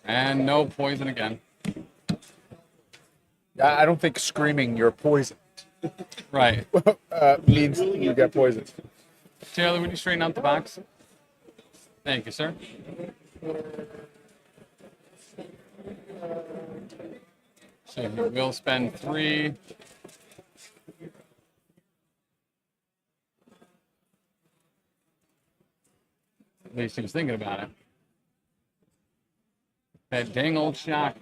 And no poison again. I don't think screaming you're poisoned Right. means you get poisoned. Taylor, would you straighten out the box? Thank you, sir. So he will spend 3. At least he was thinking about it. That dang old shock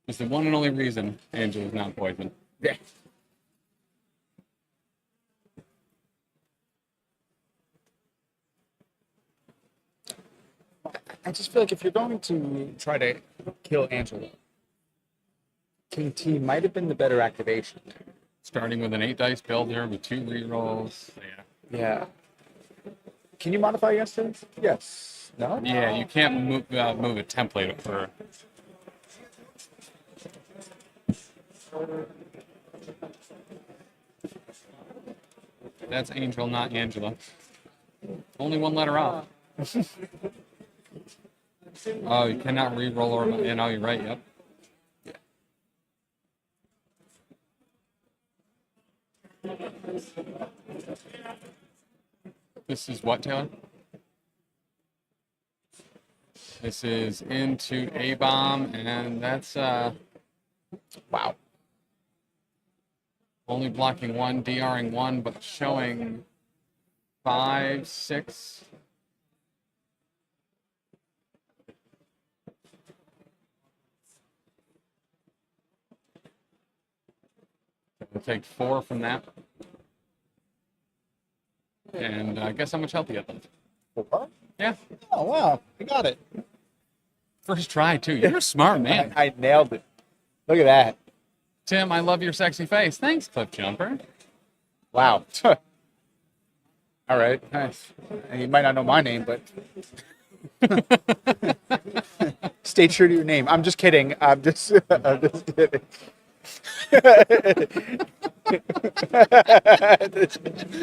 was the one and only reason Angela's not poisoned. Yeah. I just feel like if you're going to try to kill Angela, King T might have been the better activation. Starting with an 8 dice builder with 2 rerolls. Yeah. Yeah. Can you modify yesterday's? Yes. No? Yeah, you can't move a template for. That's Angel, not Angela. Only 1 letter off. Oh, you cannot re-roll or. Yeah, no, you're right. Yep. This is what, Taylor? This is into A-bomb, and that's Wow. only blocking 1, DRing 1, but showing 5, 6. We'll take 4 from that. And guess how much health you have left? What? Yeah. Oh, wow. I got it. First try, too. You're a smart man. I nailed it. Look at that. Tim, I love your sexy face. Thanks, Cliff Jumper. Wow. All right. Nice. You might not know my name, but stay true to your name. I'm just kidding. I'm just kidding.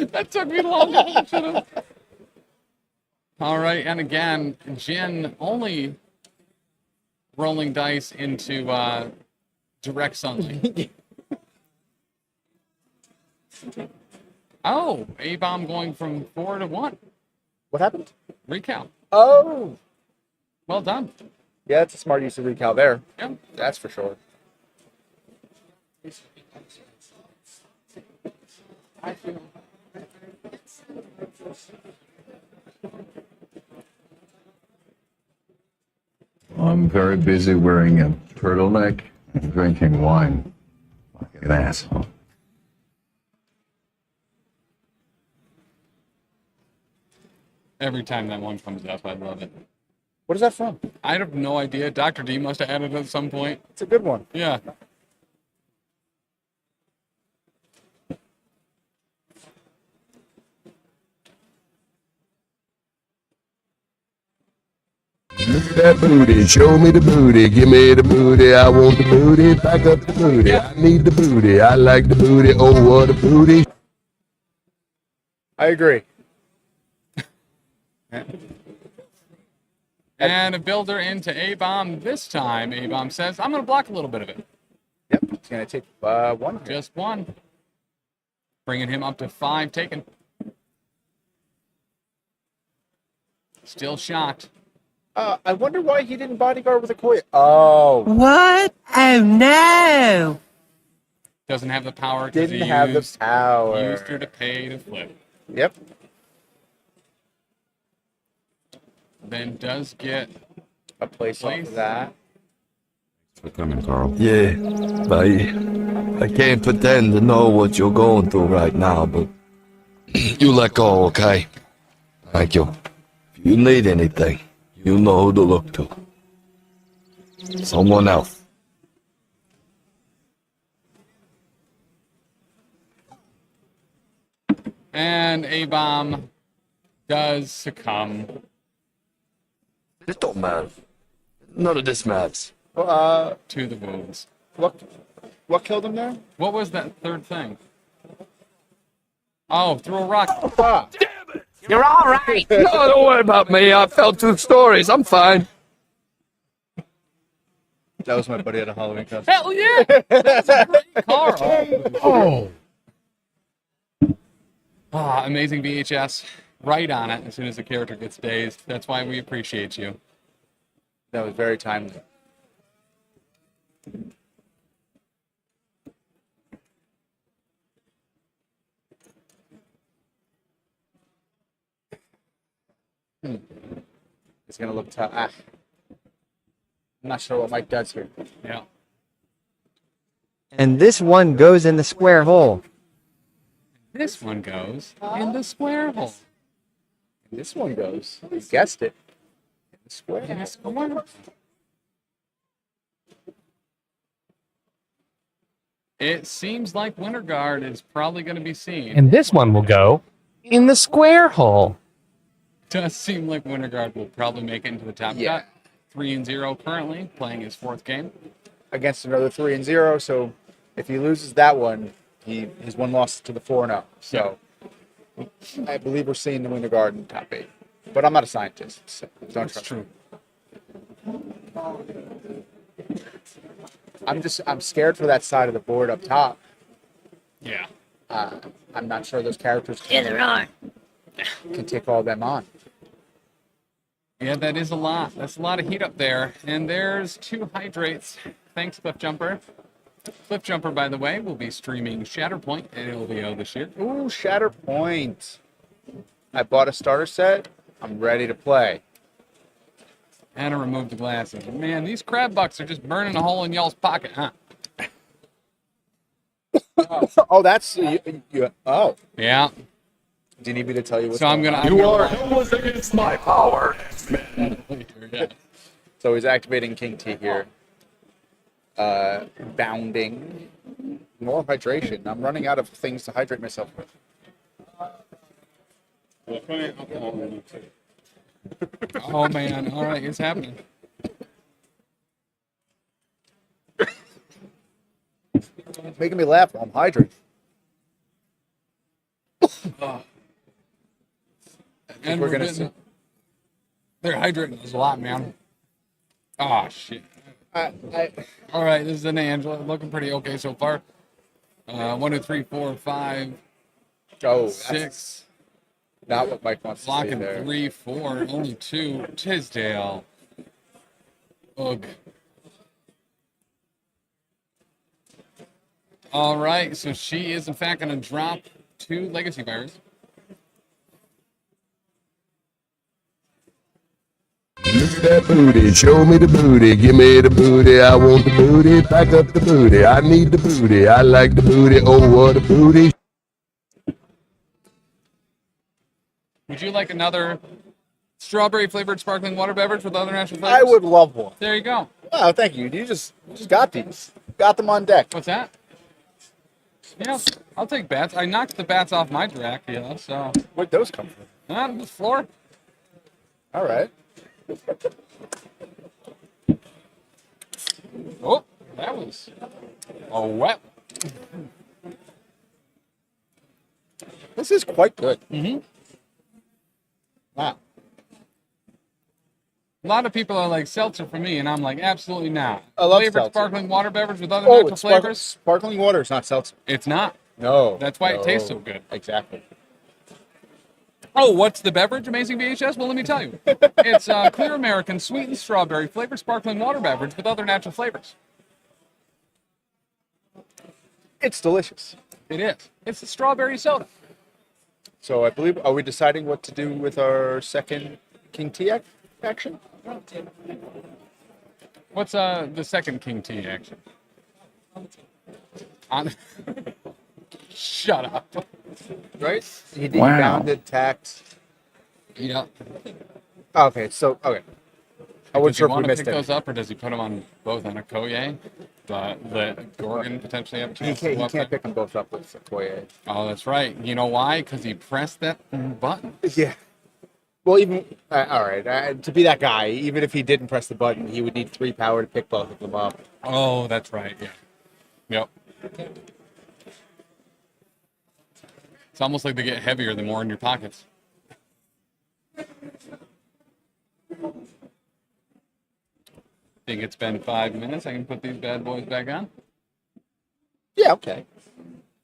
That took me longer. All right, and again, Jin only rolling dice into directs only. Oh, A-bomb going from 4 to 1. What happened? Recount. Oh. Well done. Yeah, it's a smart use of recal there. Yeah. That's for sure. I'm very busy wearing a turtleneck and drinking wine like an asshole. Every time that one comes up, I love it. What is that from? I have no idea. Dr. D must have added it at some point. It's a good one. Yeah. Look at that booty, show me the booty, give me the booty, I want the booty, back up the booty, I need the booty, I like the booty, oh what a booty. I agree. And a builder into A-bomb. This time, A-bomb says, I'm going to block a little bit of it. Yep, it's going to take 1 here. Just 1. Bringing him up to 5 taken. Still shocked. I wonder why he didn't bodyguard with a koi. Oh. What? Oh no! Doesn't have the power. Didn't have the power. Used her to pay to flip. Yep. Then does get a place off of that. For coming, Carl. Yeah, I can't pretend to know what you're going through right now, but you let go, okay? Thank you. If you need anything, you know who to look to. Someone else. And A-bomb does succumb. It don't matter. None of this matters. To the wounds. What killed him there? What was that third thing? Oh, threw a rock. Ah. Damn it! You're all right. No, don't worry about me. I fell 2 stories. I'm fine. That was my buddy at a Halloween costume. Hell yeah! That's a great car. Oh. Ah, amazing VHS. Right on it as soon as the character gets dazed. That's why we appreciate you. That was very timely. It's gonna look tough. I'm not sure what Mike does here. Yeah. And this one goes in the square hole. This one goes in the square hole. And this one goes. You guessed it. In the square. In the square. It seems like Winter Guard is probably going to be seen. And this one will go in the square hole. Does seem like Winter Guard will probably make it into the top Yeah. cut. 3-0 currently, playing his 4th game. Against another 3-0. So if he loses that one, his one loss to the 4-0. So I believe we're seeing the Winter Guard in top 8. But I'm not a scientist, so don't That's trust me. true. I'm scared for that side of the board up top. Yeah. I'm not sure those characters Yeah, there are. can take all them on. Yeah, that is a lot. That's a lot of heat up there. And there's 2 hydrates. Thanks, Cliff Jumper. Cliff Jumper, by the way, will be streaming Shatterpoint at LVO this year. Ooh, Shatterpoint. I bought a starter set. I'm ready to play. And I removed the glasses. Man, these crab bucks are just burning a hole in y'all's pocket, huh? Oh, that's oh. Yeah. Do you need me to tell you what's So I'm going gonna. on? You are almost against my power. Yeah. So he's activating King T here. Bounding. More hydration. I'm running out of things to hydrate myself with. Oh man! All right, it's happening. It's making me laugh while I'm hydrating. And we're we're gonna getting- They're hydrating us a lot, man. Oh shit! I All right, this is an Angela. Looking pretty okay so far. 1, 2, 3, 4, 5, oh, that's 6. not what Mike wants to say Blocking there. 3, 4. Only 2. Tisdale. Ugh. All right, so she is in fact going to drop 2 legacy virus. Look at that booty, show me the booty, give me the booty, I want the booty, back up the booty, I need the booty, I like the booty, oh what a booty. Would you like another strawberry flavored sparkling water beverage with other natural flavors? I would love one. There you go. Oh, thank you. You just got these. Got them on deck. What's that? Yeah, I'll take bats. I knocked the bats off my Dracula, so. Where'd those come from? On the floor. All right. Oh, that was a wet. This is quite good. Mm-hmm. Wow. A lot of people are like seltzer for me, and I'm like, absolutely not. I love Flavored seltzer. sparkling water beverage with other Oh, natural it's flavors? sparkling water is not seltzer. It's not. No. That's why it tastes so good. Exactly. Oh, what's the beverage, Amazing VHS? Well, let me tell you. It's Clear American Sweetened Strawberry Flavored Sparkling Water Beverage with other natural flavors. It's delicious. It is. It's a strawberry soda. So I believe, are we deciding what to do with our second King T action? What's the second King T action? On... Shut up. Right? He Wow. bounded, tacked. Yeah. Okay, so, okay. I wasn't Does he sure if we want to missed pick it. those up, or does he put them on both on a Koye? The Gorgon potentially have a chance to go He up can't there? pick them both up with Okoye. Oh, that's right. You know why? Because he pressed that button. Yeah. Well, even, all right, to be that guy, even if he didn't press the button, he would need 3 power to pick both of them up. Oh, that's right. Yeah. Yep. It's almost like they get heavier the more in your pockets. think it's been 5 minutes. I can put these bad boys back on. Yeah, okay.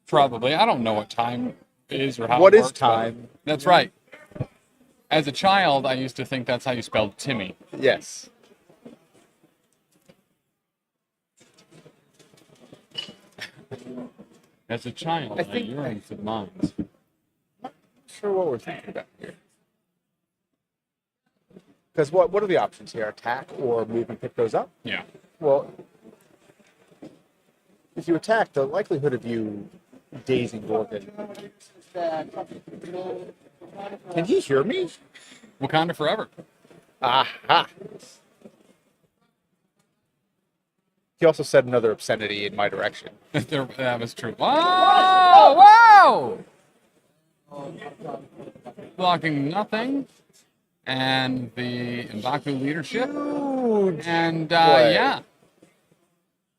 Probably. I don't know what time is or how. What it is works, but time? That's right. As a child, I used to think that's how you spelled Timmy. Yes. As a child, I think- yearned for mines. Sure what we're thinking about here. Because what are the options here? Attack or move and pick those up? Yeah. Well, if you attack, the likelihood of you dazing Gorgon. Can he hear me? Wakanda forever. Aha! He also said another obscenity in my direction. That was true. Whoa! Whoa! Blocking nothing. And the M'Baku leadership. And play. yeah.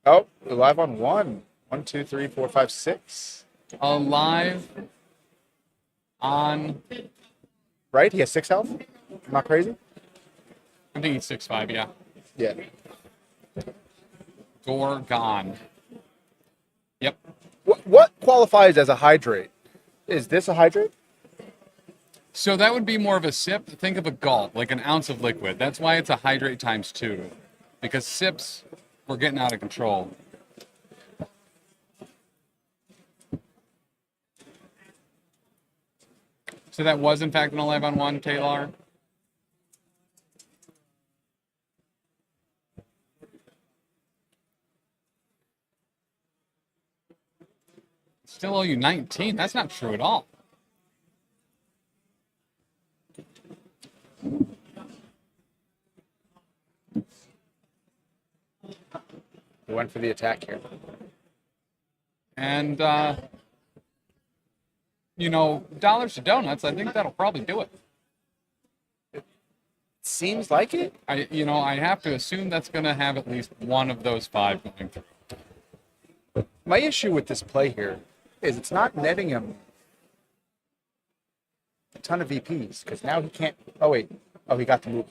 Oh, we're live on 1. 1, 2, 3, 4, 5, 6. Alive on, Right? He has 6 health? I'm not crazy? I think he's 6'5", yeah. Yeah. Gorgon. Yep. What qualifies as a hydrate? Is this a hydrate? So that would be more of a sip. Think of a gulp, like an ounce of liquid. That's why it's a hydrate times 2. Because sips were getting out of control. So that was, in fact, an 11-on-1, Taylor. Still owe you 19. That's not true at all. He went for the attack here. And, you know, dollars to donuts, I think that'll probably do it. Seems like it. I have to assume that's going to have at least one of those 5 going through. My issue with this play here is it's not netting him a ton of VPs because now he can't. Oh wait. Oh, he got the move.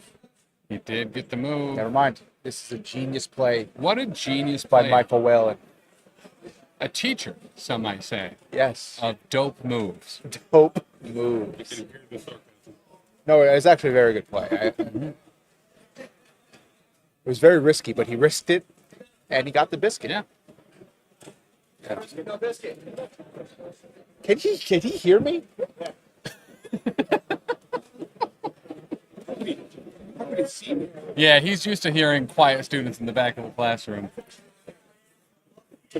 He did get the move. Never mind. This is a genius play What a genius by play. Michael Whalen. A teacher, some might say, Yes. of dope moves. Dope moves. No, it was actually a very good play. It was very risky, but he risked it, and he got the biscuit. Yeah. Can he hear me? Yeah, he's used to hearing quiet students in the back of the classroom.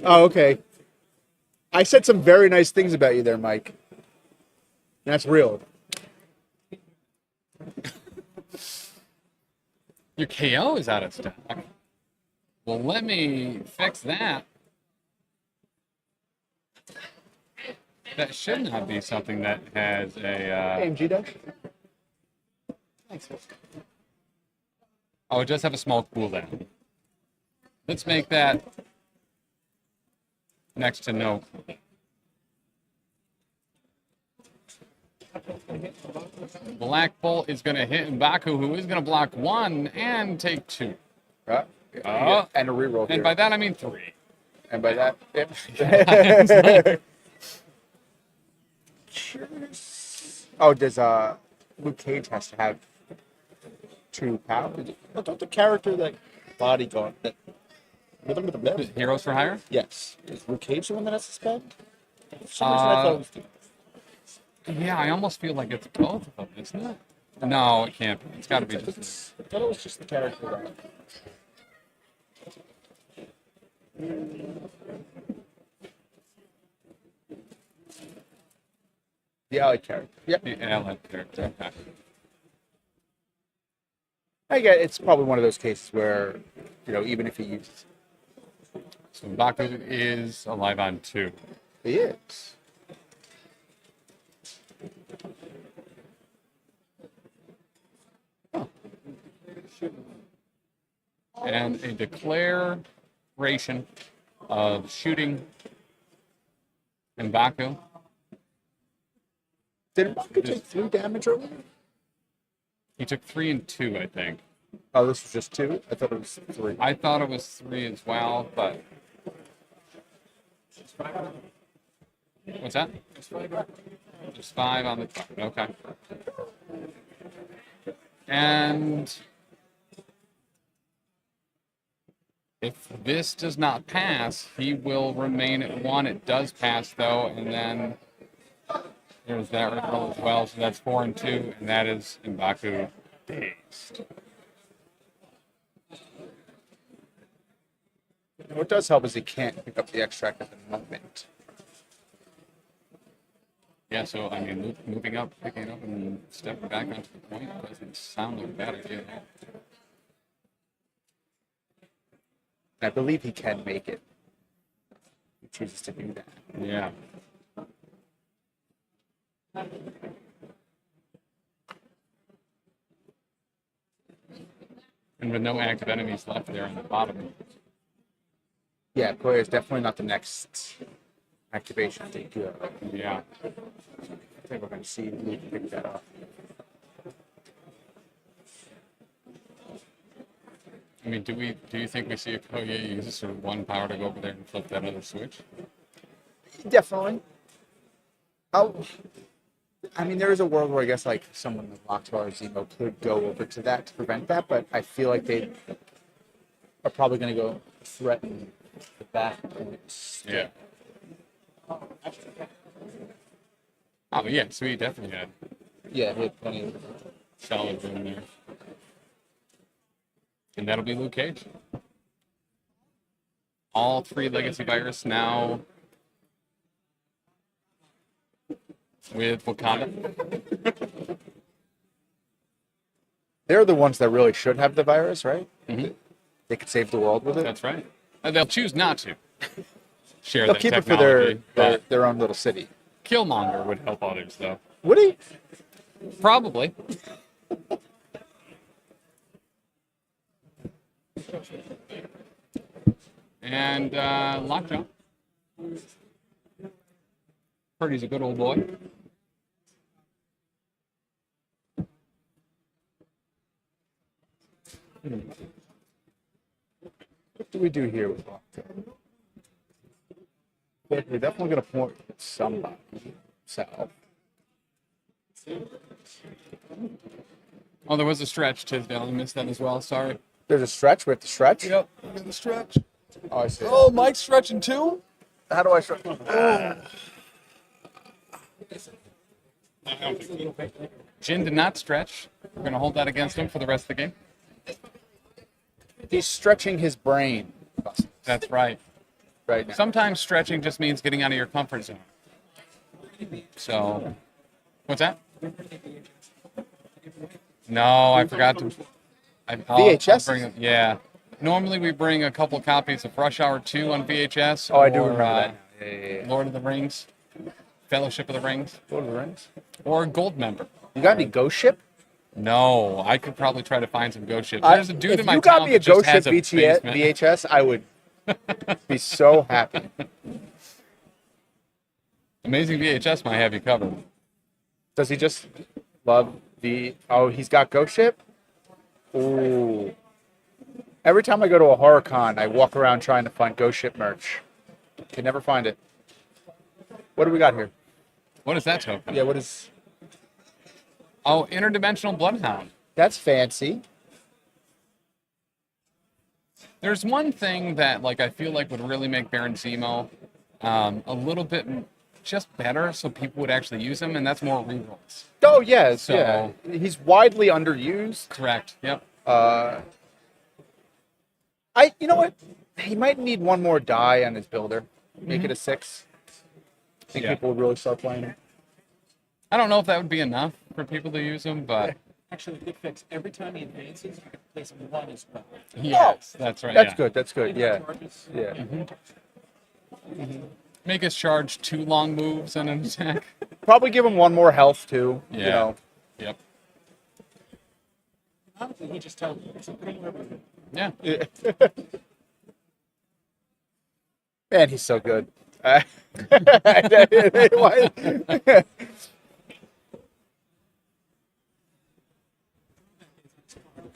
Oh, okay. I said some very nice things about you there, Mike. That's real. Your KO is out of stock. Well, let me fix that. That should not be something that has a... AMG does. Thanks. Oh, it does have a small cooldown. Let's make that next to no. Black Bolt is going to hit M'Baku, who is going to block 1 and take 2. Right? Yeah, and a reroll And here. by that, I mean 3. And by that, yep. Oh, does Luke Cage has to have 2 power? Don't the character that bodyguard that? Heroes for hire? Yes. Is Luke Cage the one that has to spend? For some reason, I thought it was Yeah, I almost feel like it's both of them, isn't it? No, it can't be. It's got to be just. I thought it was just the character that. The allied character. Yep. The allied character. Okay. I get it's probably one of those cases where, even if he uses, So M'Baku is alive on 2. he is. And a declaration of shooting M'Baku. Did M'Baku take 3 damage earlier? He took 3 and 2, I think. Oh, this was just 2? I thought it was 3. I thought it was 3 as well, but what's that? Just 5 on the card. Okay. And if this does not pass, he will remain at 1. It does pass though, and then there's that roll as well. So that's 4 and 2, and that is M'Baku dazed. What does help is he can't pick up the extract at the moment. Yeah, so I mean, moving up, picking it up, and stepping back onto the point doesn't sound like a bad idea. I believe he can make it. He chooses to do that. Yeah. And with no active enemies left there on the bottom. Yeah, Koya is definitely not the next activation to go. Yeah. I think we're going to see who can pick that up. I mean, do you think we see a Koye use sort of 1 power to go over there and flip that other switch? Definitely. I mean, there is a world where I guess like someone like Loxvar or Zemo could go over to that to prevent that, but I feel like they are probably going to go threaten the back points. Yeah. Oh yeah, so he definitely had Yeah, he had plenty of. solid room there. And that'll be Luke Cage. All 3 Legacy Virus now with Wakanda. They're the ones that really should have the virus, right? Mhm. They could save the world with it. That's right. They'll choose not to share They'll that keep it for technology. but their own little city. Killmonger would help others, though. Would he? Probably. And Lockjaw. Purdy's a good old boy. What do we do here with Lockjaw? We're definitely going to point at somebody. So, Oh, there was a stretch, Tisdale. I missed that as well. Sorry. there's a stretch. We have to stretch. Yep. The stretch. Oh, I see. Oh, Mike's stretching too? How do I stretch? Jin did not stretch. We're going to hold that against him for the rest of the game. He's stretching his brain That's right. right now. Sometimes stretching just means getting out of your comfort zone. So, what's that? No, I forgot to. VHS? Yeah. Normally we bring a couple copies of Rush Hour 2 on VHS. Oh, I do or, remember that. Yeah. Lord of the Rings, Fellowship of the Rings, Lord of the Rings. or Gold Member. You got any Ghost Ship? No, I could probably try to find some Ghost ships. There's a dude if in my you got town me a that just Ghost Ship has a basement. VHS, I would be so happy. Amazing VHS might have you covered. Does he just love the? Oh, he's got Ghost Ship. Ooh. Every time I go to a horror con, I walk around trying to find Ghost Ship merch. Can never find it. What do we got here? What is that token? Yeah, what is? Oh, Interdimensional Bloodhound. That's fancy. There's one thing that like I feel like would really make Baron Zemo a little bit just better, so people would actually use him, and that's more rerolls. Oh yes, So- yeah. He's widely underused. Correct. Yep. You know what? He might need one more die on his builder. Make it a 6. I think Yeah. people would really start playing him. I don't know if that would be enough for people to use him, but Actually, good fix. Every time he advances, you can place him 1 as well. yes, that's right. That's yeah. good. That's good. Yeah. Charges. Yeah. Make us charge 2 long moves and an attack. Probably give him one more health too. You Yeah. know. Yep. Honestly, he just tells you. So put him wherever you Yeah. Man, he's so good.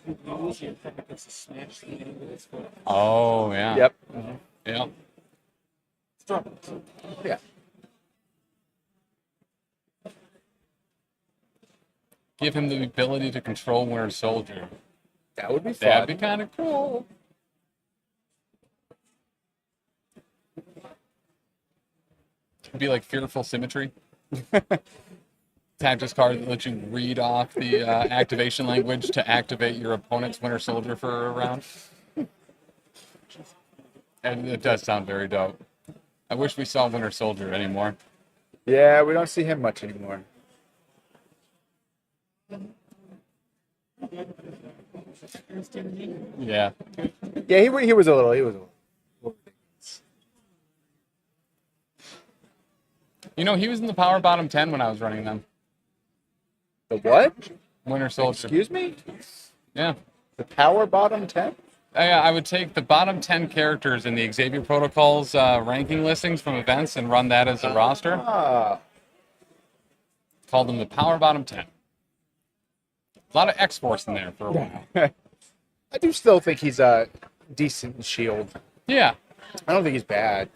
You lose, your opponent gets to smash the enemy with its foot. Oh, yeah. Yep. Yep. Struggle. Yeah. Give him the ability to control Winter Soldier. That would be fun. That'd be kind of cool. It'd be like Fearful Symmetry. Tactics card that lets you read off the activation language to activate your opponent's Winter Soldier for a round. And it does sound very dope. I wish we saw Winter Soldier anymore. Yeah, we don't see him much anymore. Yeah. Yeah, he was a little. He was a little. You know, he was in the Power Bottom 10 when I was running them. The what? Winter Soldier. Excuse me? Yeah. The power bottom 10? I would take the bottom 10 characters in the Xavier Protocol's ranking listings from events and run that as a roster. Ah. Called them the Power Bottom 10. A lot of X-Force in there for a while. I do still think he's decent in Shield. Yeah. I don't think he's bad.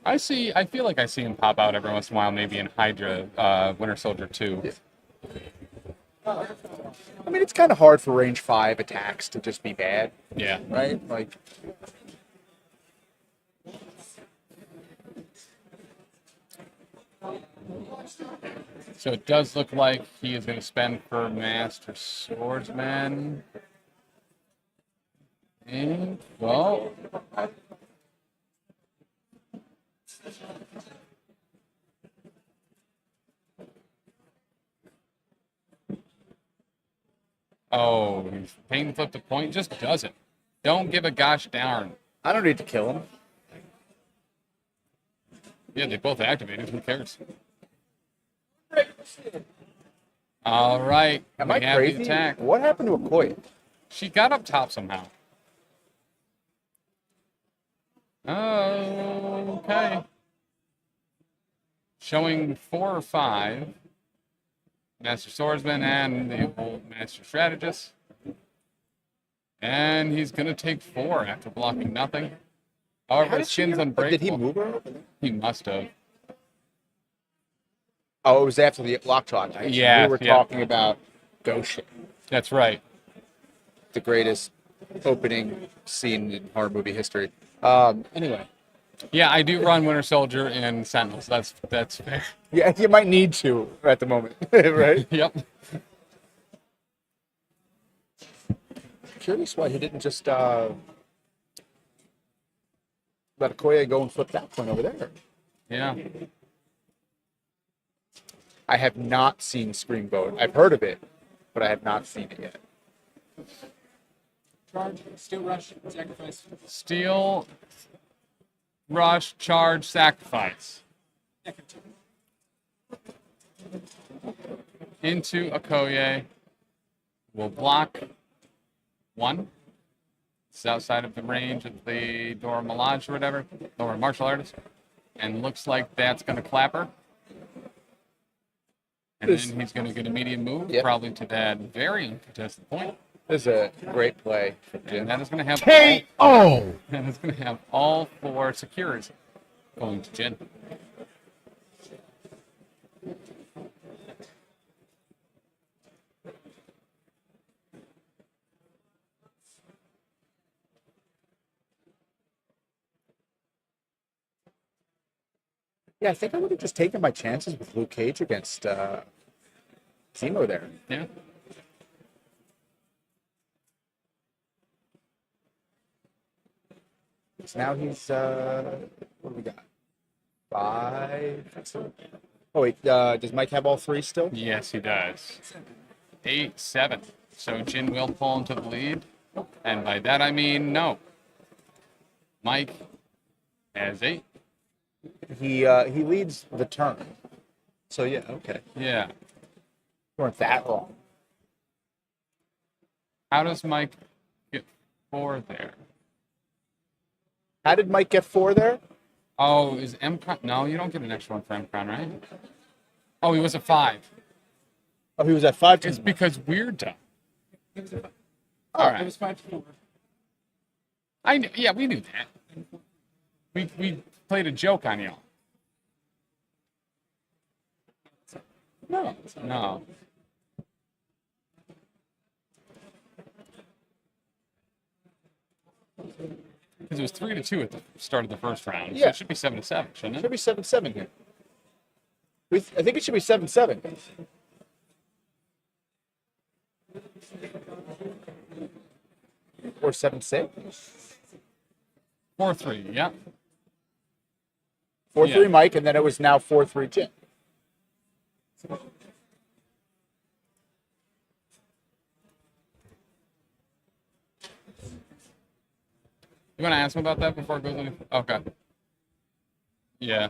I feel like I see him pop out every once in a while, maybe in Hydra, Winter Soldier 2. Yeah. I mean, it's kind of hard for range 5 attacks to just be bad, Yeah. right? Like, So it does look like he is going to spend for Master Swordsman. And, well, oh, he's pain flip the point. Just does it. Don't give a gosh darn. I don't need to kill him. Yeah, they both activated. Who cares? All right. Am we I have the crazy? attack. What happened to Okoye? She got up top somehow. Oh, okay. Showing 4 or 5. Master Swordsman and the old Master Strategist. And he's going to take 4 after blocking nothing. However, his skin's unbreakable. Did he move her? He must have. Oh, it was after the lockjaw night. Yeah, We were yeah. talking about Goshen, That's right. the greatest opening scene in horror movie history. Anyway. Yeah, I do run Winter Soldier and Sentinels. That's fair. Yeah, you might need to at the moment, right? Yep. Curious why he didn't just let Okoye go and flip that point over there. Yeah. I have not seen Scream Boat. I've heard of it, but I have not seen it yet. Charge, steel rush, sacrifice. Steel, rush, charge, sacrifice. Into Okoye. Will block 1. It's outside of the range of the Dora Milaje or whatever, or martial artist. And looks like that's going to clap her. And then he's going to get a medium move, Yep. probably to that very uncontested point. This is a great play from And Jim. that is going to have K.O. and it's going to have all 4 secures going to Jin. Yeah, I think I would have just taken my chances with Luke Cage against Zemo there. Yeah. So now he's what do we got? 5. Oh wait, does Mike have all 3 still? Yes, he does. 8-7. So Jin will pull into the lead. And by that I mean no. Mike has 8. He leads the turn. So yeah, okay. Yeah. Weren't that wrong. How does Mike get 4 there? How did Mike get 4 there? Oh, is Mcron? No, you don't get an extra one for Mcron, right? Oh, he was a 5. Oh, he was at 5. It's because we're dumb. All It right. was 5-4. Yeah, we knew that. We played a joke on y'all. No. Because it was 3-2 at the start of the first round. So Yeah. it should be 7-7, shouldn't Should it? be 7-7 here. I think it should be 7-7. Or 7-6. 4-3, yeah. 4-3 Yeah. Mike, and then it was now 4-3 Jim. You want to ask him about that before it goes any? Okay. Yeah.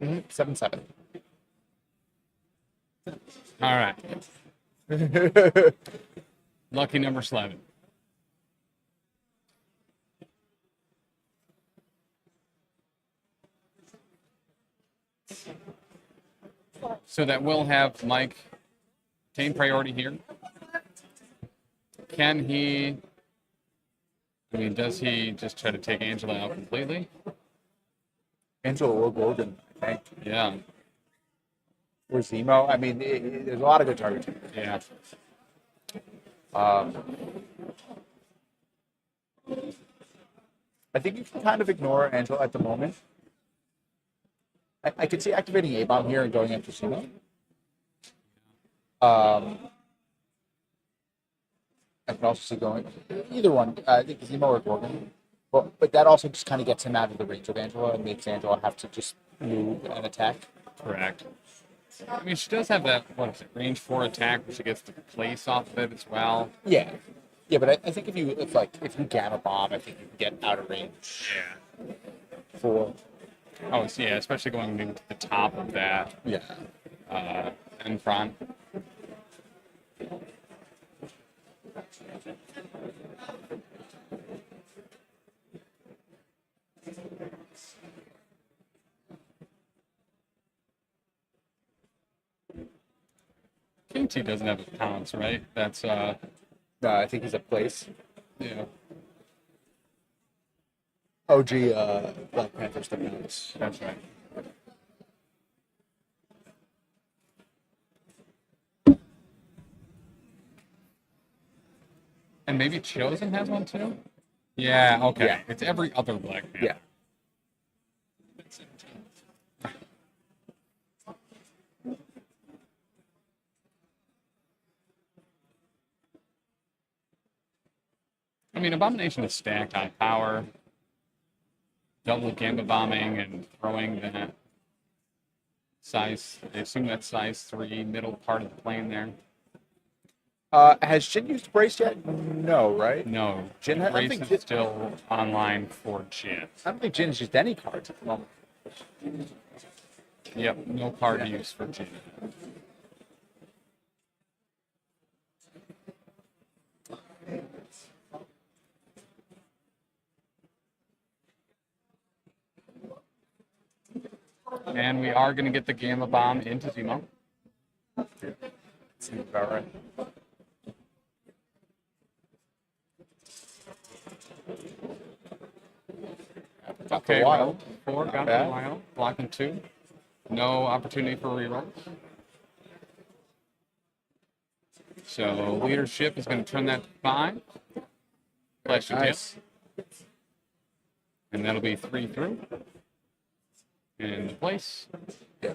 Mm-hmm. 7-7. All right. Lucky number 11. So that will have Mike gain priority here. Can he? I mean, does he just try to take Angela out completely? Angela or Gorgon, I think. Yeah. Or Zemo. I mean, there's a lot of good targets. Yeah. I think you can kind of ignore Angela at the moment. I could see activating A-Bomb here and going after Zemo. I can also see going either one. I think Zemo or Gorgon. But that also just kind of gets him out of the range of Angela and makes Angela have to just move and attack. Correct. I mean, she does have that, what is it, range 4 attack, where she gets the place off of it as well. Yeah. Yeah, but I think if you Gamma Bomb, I think you can get out of range Yeah. for. Oh, so yeah, especially going to the top of that Yeah. end front. KT doesn't have a pounce, right? That's No, I think he's a place. yeah, OG Black Panther stuff notes. that's right. And maybe Chosen has one too? Yeah, okay. Yeah. It's every other Black man. Yeah. I mean, Abomination is stacked high power, double Gamba bombing and throwing that size, I assume that's size 3, middle part of the plane there. Has Jin used Brace yet? No, right? No, Jin, I Grace think is Jin- still online for Jin. I don't think Jin's used any cards at the moment. Yep, no card use for Jin. And we are going to get the Gamma Bomb into Zemo. Seems about right. Okay, wild. well, 4 got the bad. wild. Blocking 2. No opportunity for reroll. So leadership is going to turn that to 5. Flash your tail. Nice. And that'll be 3 through. Into place. Yeah.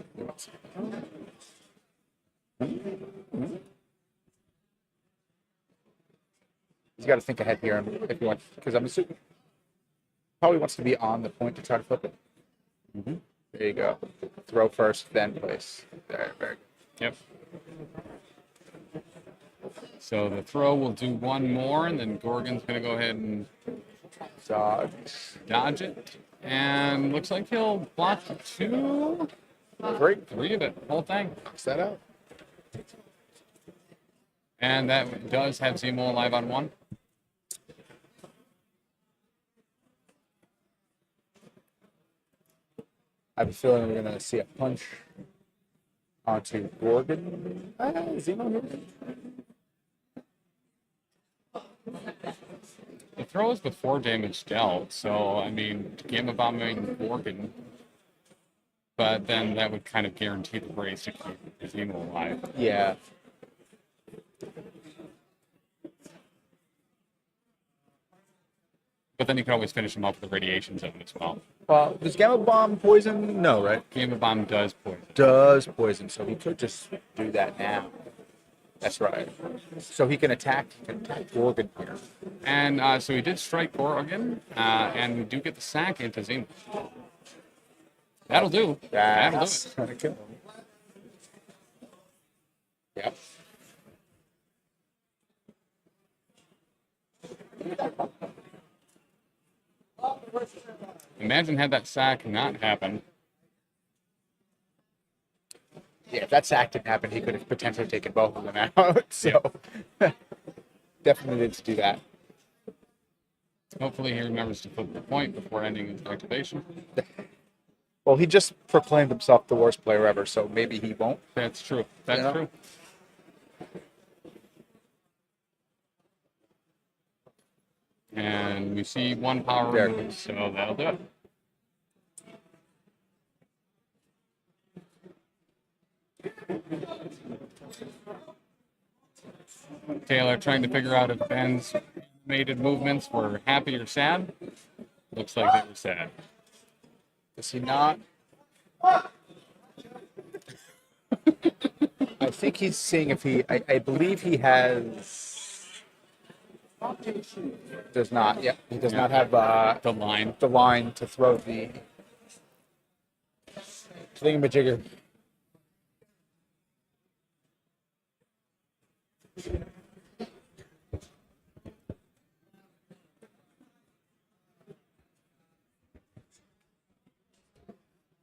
He's got to think ahead here if he wants, because I'm assuming probably wants to be on the point to try to flip it. There you go. Throw first, then place. There, very good. Yep. So the throw will do 1 more, and then Gorgon's going to go ahead and Dodge. dodge it. And looks like he'll block 2, Great. 3 of it, whole thing. Knocks that out. And that does have Zemo alive on 1. I have a feeling we're gonna see a punch onto Gorgon. Zemo here. The throw is before damage dealt, so I mean, Gamma Bombing Gorgon, but then that would kind of guarantee the brace to keep Zemo alive. Yeah. But then you could always finish him up with the radiation zone as well. Does Gamma Bomb poison? No, right? Gamma Bomb does poison. Does poison, so he could just do that now. That's right. So he can attack Gorgon here. And so he did strike Gorgon, and we do get the sack into Zemo. That'll do. That'll do That's it. gonna kill him. Yep. Imagine had that sack not happened. Yeah, if that sack didn't happen, he could have potentially taken both of them out. So definitely needs to do that. Hopefully he remembers to flip the point before ending his activation. Well, he just proclaimed himself the worst player ever, so maybe he won't. That's true. That's Yeah. true. And we see one power There. remove, so that'll do it. Taylor trying to figure out if Ben's mated movements were happy or sad. Looks like they were sad. Does he not? I think he's seeing if he. I believe he has. Does not. Yeah, he does not have The line. the line to throw the thingamajigger.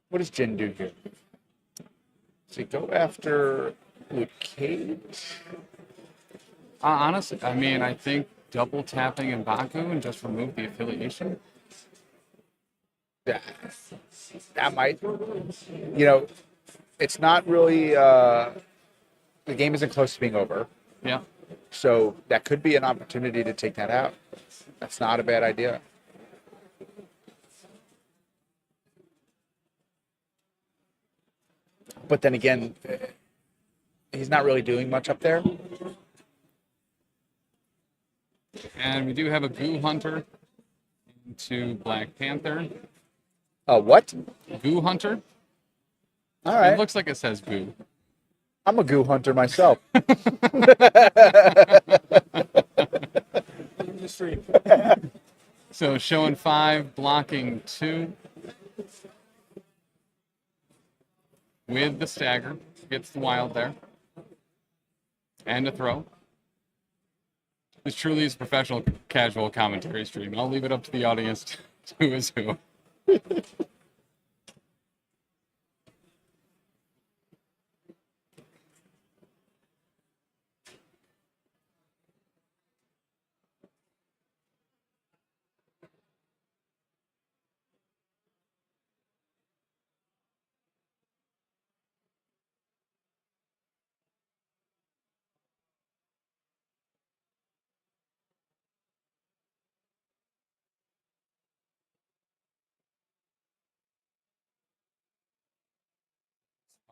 What does Jin do here? Does he go after Luke Cage? Honestly, I mean, I think double tapping in Baku and just remove the affiliation. Yeah, that might. You know, it's not really. The game isn't close to being over, Yeah. so that could be an opportunity to take that out. That's not a bad idea. But then again, he's not really doing much up there. And we do have a Goo Hunter into Black Panther. What? Goo Hunter? All It right. looks like it says Goo. I'm a goo hunter myself. So showing 5, blocking 2. With the stagger. Gets the wild there. And a throw. This truly is a professional casual commentary stream. I'll leave it up to the audience to who is who.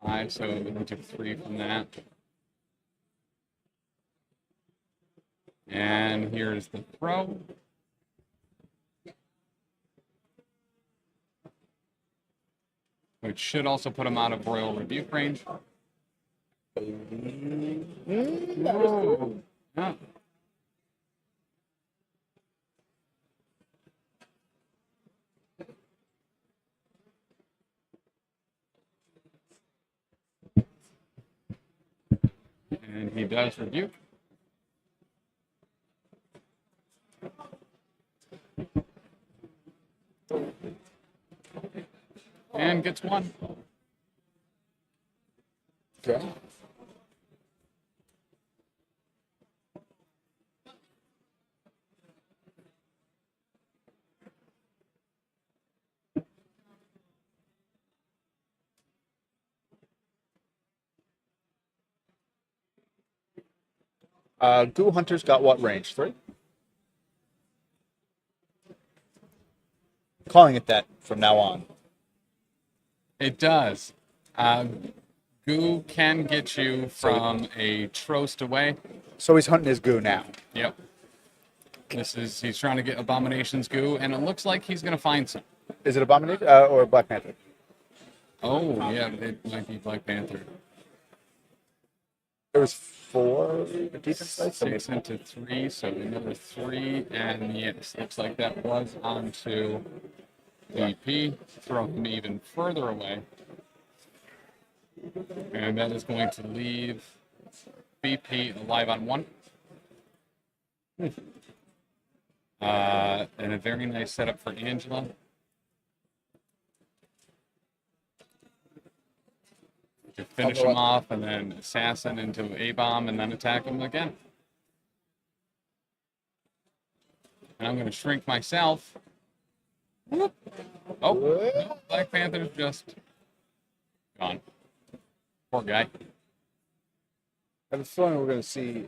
Five, so we took 3 from that. And here's the throw. Which should also put him out of Royal Rebuke range. Whoa. Yeah. And he does rebuke. And gets 1. Okay. Goo Hunter's got what range? 3? Calling it that from now on. It does. Goo can get you from a trost away. So he's hunting his Goo now. Yep. He's trying to get Abomination's Goo, and it looks like he's going to find some. Is it Abomination or Black Panther? Oh, yeah, it might be Black Panther. There was 4 defense dice. 6 into 3, so another 3, and yes, looks like that was onto BP, throw him even further away. And that is going to leave BP alive on 1. And a very nice setup for Angela. To finish him off and then assassin into A-bomb and then attack him again. And I'm going to shrink myself. Whoop. Oh, no, Black Panther's just gone. Poor guy. I have a feeling we're going to see.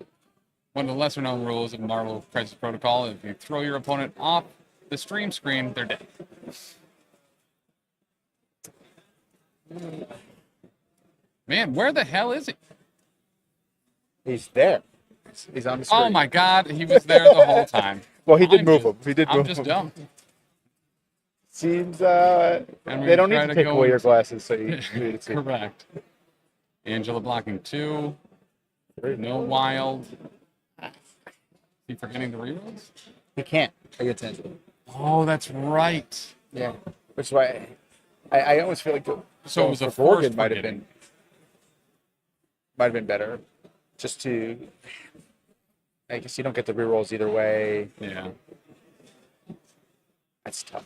One of the lesser known rules of Marvel Crisis Protocol, if you throw your opponent off the stream screen, they're dead. Man, where the hell is he? He's there. He's on the screen. Oh my god, he was there the whole time. Well, he did I'm move just- him. He did I'm move just him. dumb. Seems And we're they don't need trying to to take go away your into- glasses so you need to see. Correct. Angela blocking 2. No wild. Is he forgetting the rerolls? He can't against Angela. Oh, that's right. Yeah. Which is why I almost feel like the So it was a for Morgan forced might have forgetting. been better. Just to I guess you don't get the rerolls either way. Yeah. That's tough.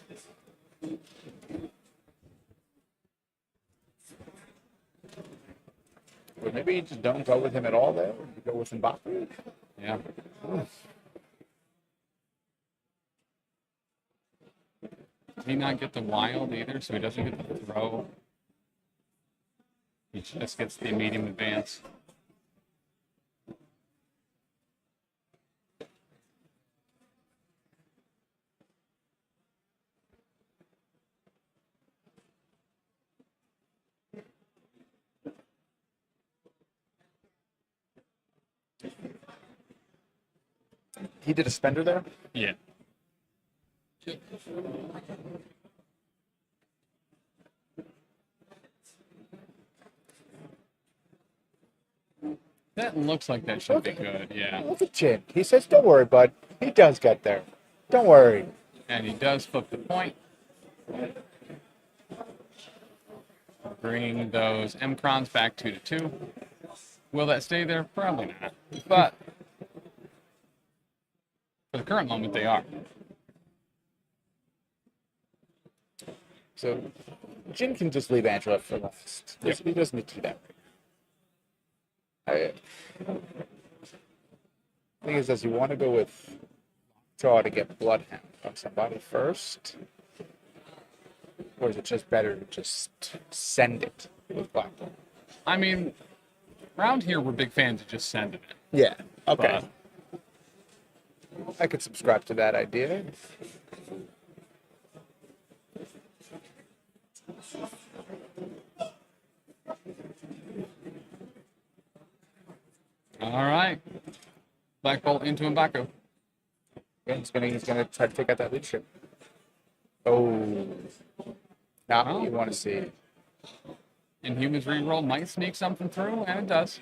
But maybe you just don't go with him at all there. You go with Mbappe. Yeah. Did he not get the wild either, so he doesn't get the throw? He just gets the medium advance. He did a spender there. Yeah. That looks like that should be good, yeah. Look at Jim. He says, "Don't worry, bud. He does get there. Don't worry." And he does flip the point. Bring those M-crons back 2-2. Will that stay there? Probably not. But for the current moment, they are. So Jim can just leave Angela for last. He doesn't need to do that. Thing is, does you want to go with draw to get Bloodhound on somebody first? Or is it just better to just send it with Blackpool? I mean, around here, we're big fans of just sending it. Yeah. Okay. But I could subscribe to that idea. all right. Black Bolt into M'Baku. Yeah, he's gonna try to take out that leadership. Oh, not what you want to see. Inhumans reroll might sneak something through, and it does.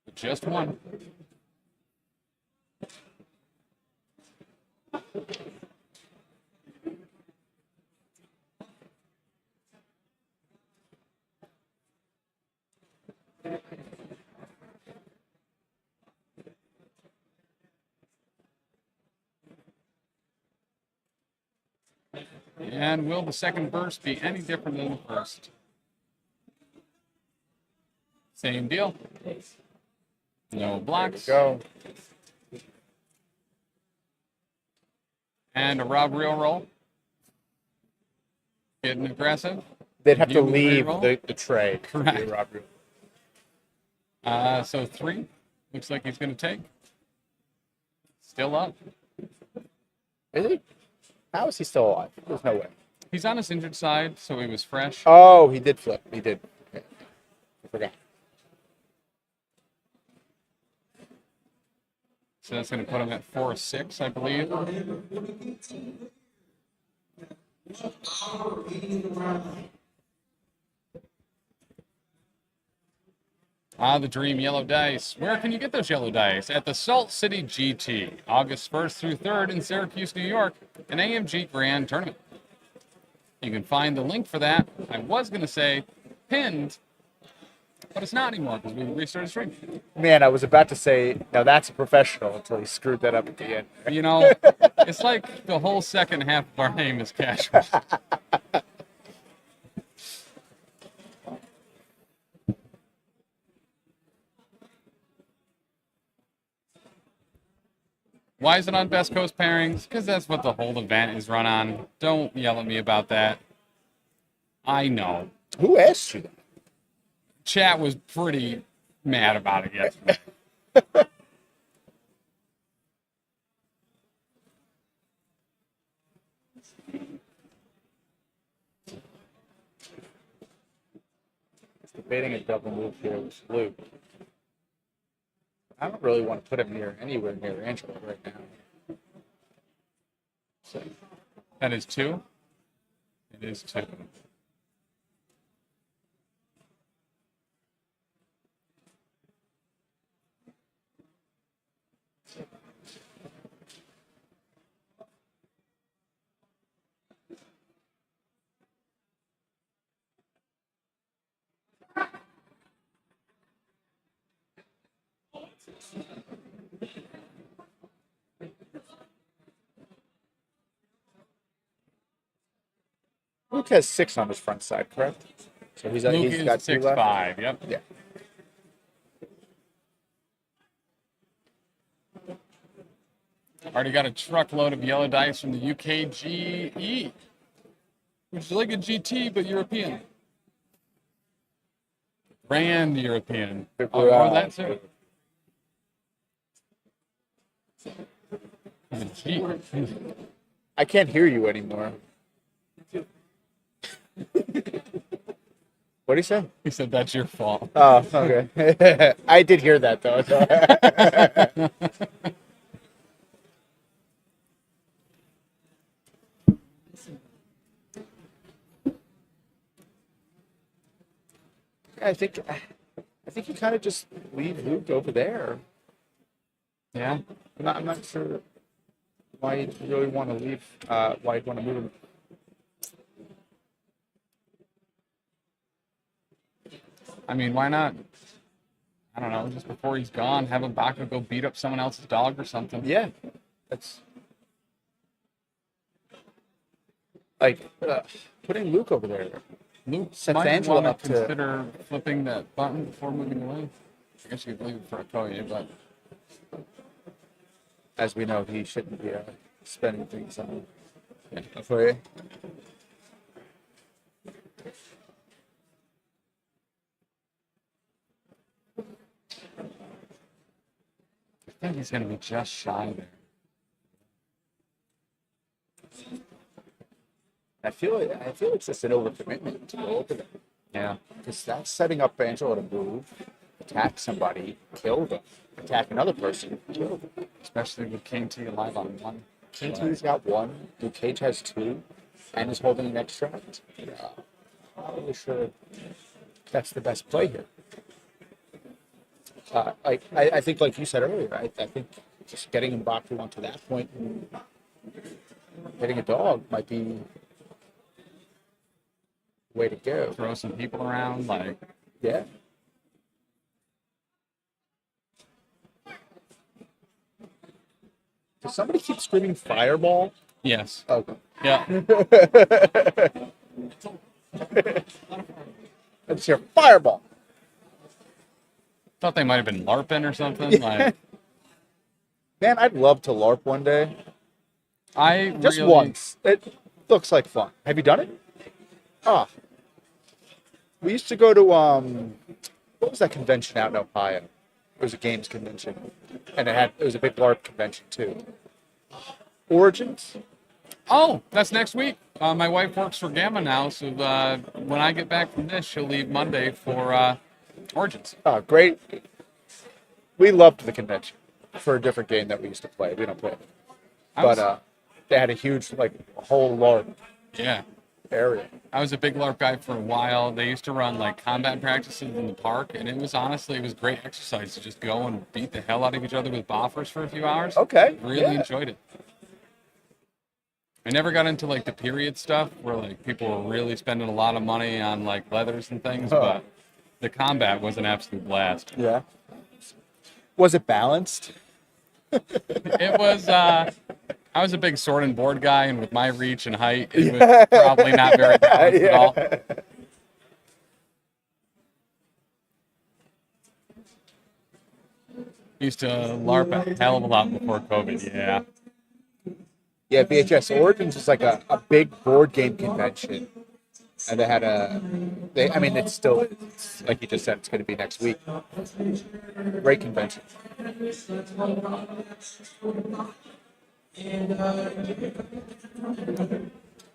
But just one. And will the second burst be any different than the first? Same deal. No blocks. Go. And a Rob Real roll. Getting aggressive. They'd have to Human leave reroll? the tray. to be Correct. Rob Real. So 3. Looks like he's going to take. Still up. Is he? How is he still alive? There's no way. He's on his injured side, so he was fresh. Oh, he did flip. He did. Okay. I forgot. So that's going to put him at 4-6, I believe. The dream yellow dice. Where can you get those yellow dice? At the Salt City GT, August 1st through 3rd in Syracuse, New York, an AMG Grand Tournament. You can find the link for that. I was going to say pinned, but it's not anymore because we restarted stream. Man, I was about to say, now that's a professional until he screwed that up at the end. You know, it's like the whole second half of our name is casual. Why is it on Best Coast pairings? Because that's what the whole event is run on. Don't yell at me about that. I know. Who asked you that? Chat was pretty mad about it yesterday. Debating a double move here with Luke. I don't really want to put him anywhere near Angela right now. So, That is 2? It is 2. Luke has 6 on his front side, correct? So Luke he's is got 2 left. 6'5", yep. Yeah. Already got a truckload of yellow dice from the UKGE, which is like a GT, but European. Grand European. Or that too. He's a G. I can't hear you anymore. What did he say? He said that's your fault. Oh, okay. I did hear that though. I think you kind of just leave Luke over there. Yeah. I'm not sure why you really want to leave. Why you want to move him. I mean, why not? I don't know. Just before he's gone, have Ibaka go beat up someone else's dog or something. Yeah, that's like putting Luke over there. Luke Sets might Angela want up to to- consider flipping that button before moving away. I guess you could leave it for a Okoye, but As we know, he shouldn't be spending things on for you. I think he's going to be just shy there. I feel it's just an overcommitment to go over there. Yeah. Because that's setting up Angela to move, attack somebody, kill them, attack another person, kill them. Especially with King T alive on 1. King T's got 1, Luke Cage has 2, and is holding an extract. Not really sure that's the best play here. I think, like you said earlier, I think just getting him back to that point, and getting a dog might be the way to go. Throw some people around, like, Yeah. Does somebody keep screaming fireball? yes. Okay. Yeah. Let's hear fireball. Thought they might have been LARPing or something. Like, Man, I'd love to LARP one day. I Just really, once. It looks like fun. Have you done it? Ah. We used to go to what was that convention out in Ohio? It was a games convention, and it was a big LARP convention too. Origins. Oh, that's next week. My wife works for Gamma now, so when I get back from this, she'll leave Monday for Origins. Oh, great. We loved the convention for a different game that we used to play. We don't play it. But they had a huge, like, whole LARP Yeah. area. I was a big LARP guy for a while. They used to run like combat practices in the park, and it was great exercise to just go and beat the hell out of each other with boffers for a few hours. Okay. Really yeah. enjoyed it. I never got into like the period stuff where like people were really spending a lot of money on like leathers and things, but the combat was an absolute blast. Yeah. Was it balanced? It was. I was a big sword and board guy, and with my reach and height, it was probably not very balanced at all. Used to LARP a hell of a lot before COVID, yeah. Yeah, VHS Origins is like a big board game convention. And it's like you just said, it's going to be next week. Great convention.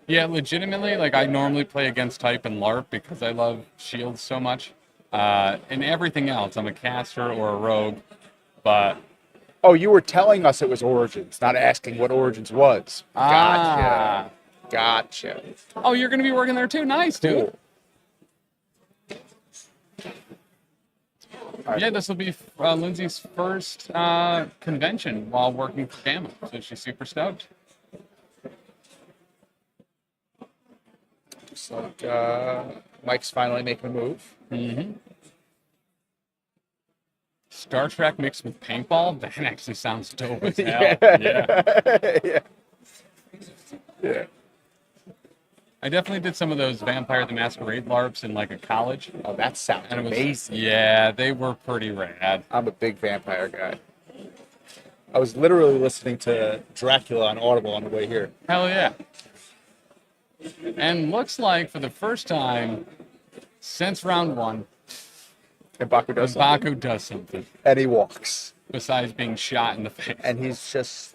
Yeah, legitimately, like I normally play against type in LARP because I love shields so much. And everything else, I'm a caster or a rogue, but... Oh, you were telling us it was Origins, not asking what Origins was. Gotcha. Gotcha. Oh, you're going to be working there too? Nice, dude. Cool. Yeah, this will be Lindsay's first convention while working for Gamma, so she's super stoked. Looks like Mike's finally making a move. Mm-hmm. Star Trek mixed with paintball? That actually sounds dope as hell. Yeah. Yeah. I definitely did some of those Vampire the Masquerade LARPs in like a college. Oh, that sounds amazing. Yeah, they were pretty rad. I'm a big vampire guy. I was literally listening to Dracula on Audible on the way here. Hell yeah. And looks like for the first time since round one, And Baku does something. Baku does something. And he walks. Besides being shot in the face. And he's just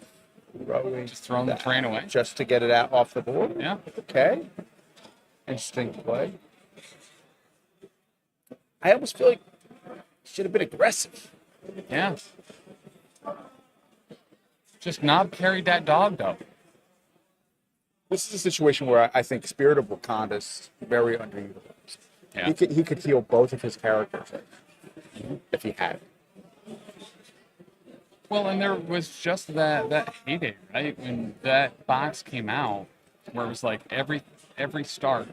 throwing the train away. Just to get it out off the board? Yeah. Okay. Interesting play. I almost feel like he should have been aggressive. Yeah. Just not carried that dog, though. This is a situation where I think Spirit of Wakanda is very underutilized. Yeah. He could heal both of his characters if he had. Well, and there was just that heyday, right? When that box came out, where it was like every start,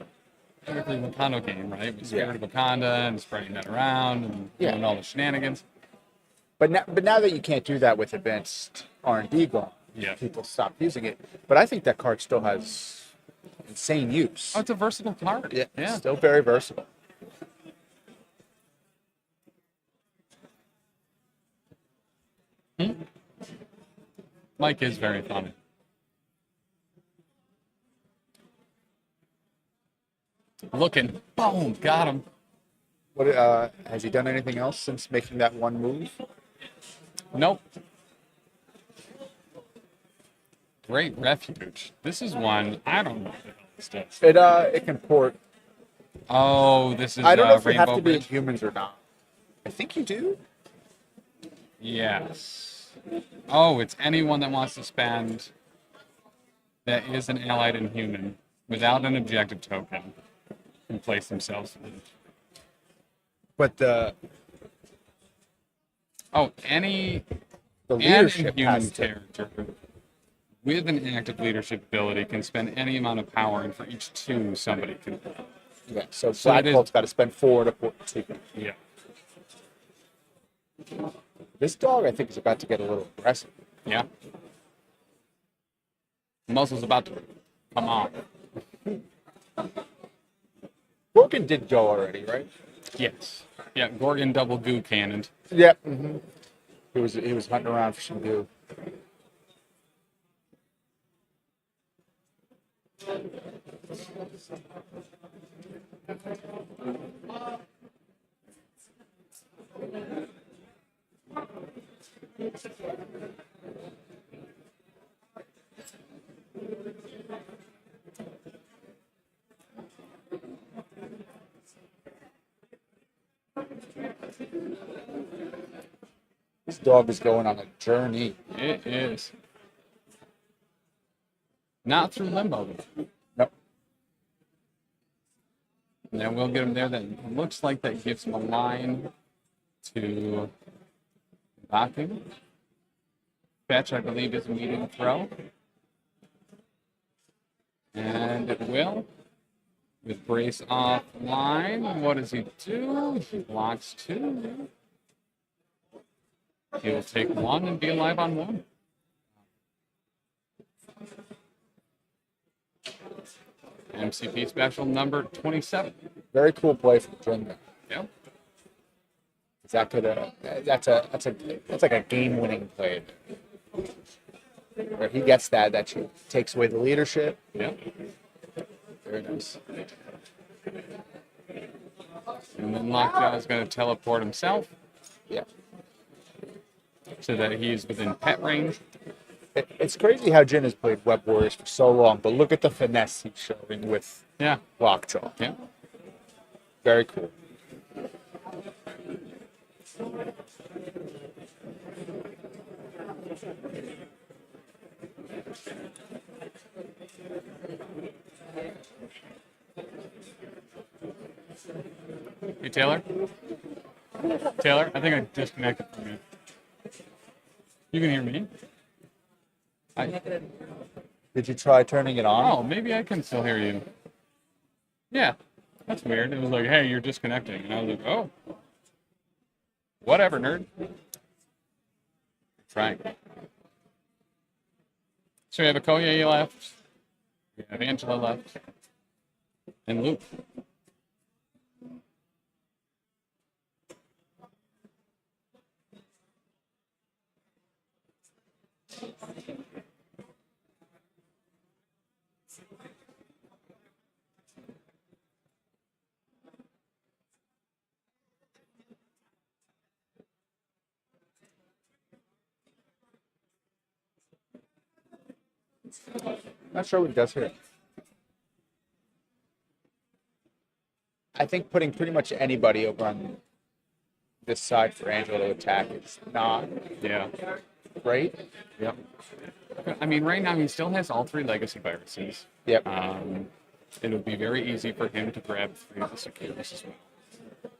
every Wakanda game, right? With Spirit of Wakanda and spreading that around and doing all the shenanigans. But now that you can't do that with advanced R&D gone, people stop using it. But I think that card still has insane use. Oh, it's a versatile card. Yeah, Yeah. still very versatile. Mike is very funny. Looking, boom, got him. What has he done anything else since making that one move? Nope. Great refuge. This is one I don't know what the hell this does. It can port. Oh, this is I don't know if you Rainbow have to be Bridge. humans or not. I think you do. Yes. Oh, it's anyone that wants to spend that is an allied and human without an objective token can place themselves in. But any the and leadership human has to. character with an active leadership ability can spend any amount of power, and for each 2 somebody can. Yeah, so So Black it is- Bolt's got to spend 4 to port 2. Yeah. This dog, I think, is about to get a little aggressive. Yeah. Muzzle's about to come on. Gorgon did go already, right? Yes. Yeah, Gorgon double goo cannoned. Yep. Mm-hmm. He was hunting around for some goo. This dog is going on a journey. It is. Not through limbo. Nope. And then we'll get him there. That looks like that gives him a line to Baku. Fetch, I believe, is a medium throw. And it will. With brace off line, what does he do? He blocks two. He'll take one and be alive on one. MCP special number 27. Very cool play from Jin. Yep. That could that's like a game-winning play. Where he gets that she takes away the leadership. Yep. Very nice. And then Lockjaw is going to teleport himself Yeah. so that he's within pet range. It's crazy how Jin has played Web Warriors for so long, but look at the finesse he's showing with Yeah. Lockjaw. Yeah. Very cool. Hey, Taylor? Taylor, I think I disconnected from you. You can hear me? Did you try turning it on? Oh, maybe I can still hear you. Yeah, that's weird. It was like, hey, you're disconnecting. And I was like, oh. Whatever, nerd. Right. So we have Okoye left. We have Angela left. And Luke. Not sure what he does here. I think putting pretty much anybody over on this side for Angela to attack is not Yeah. great. Yep. I mean, right now he still has all three legacy viruses. Yep. It'll be very easy for him to grab three of the secures as well.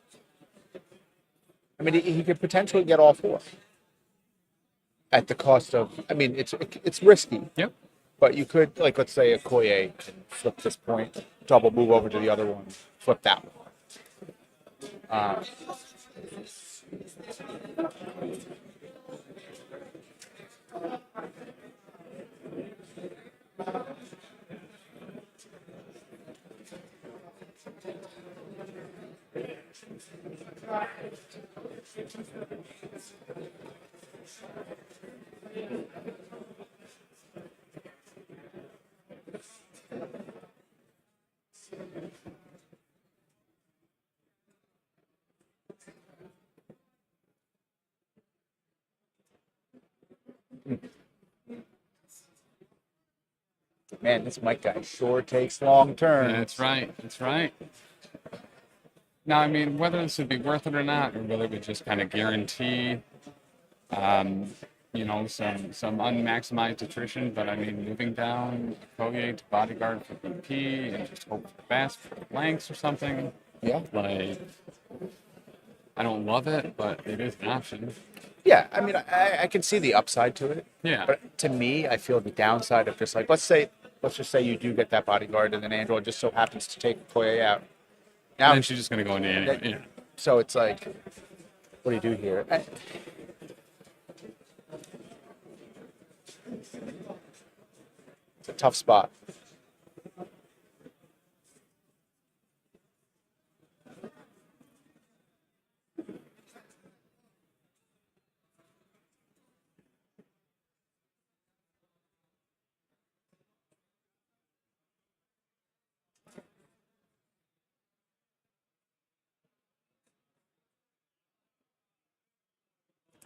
I mean, he could potentially get all four at the cost of. I mean, it's risky. Yep. But you could, like, let's say Okoye can flip this point, double move over to the other one, flip that one. Man, this Mike guy sure takes long turns. That's right. That's right. Now, I mean, whether this would be worth it or not, or whether it would just kind of guarantee, some unmaximized attrition, but I mean, moving down Okoye to bodyguard for BP and just hope for the best for the blanks or something. Yeah. Like, I don't love it, but it is an option. Yeah, I mean, I can see the upside to it. Yeah. But to me, I feel the downside of just like, let's just say you do get that bodyguard and then Angela just so happens to take Okoye out. Now, And then she's just going to go into anyway. Yeah. so it's like, what do you do here? It's a tough spot.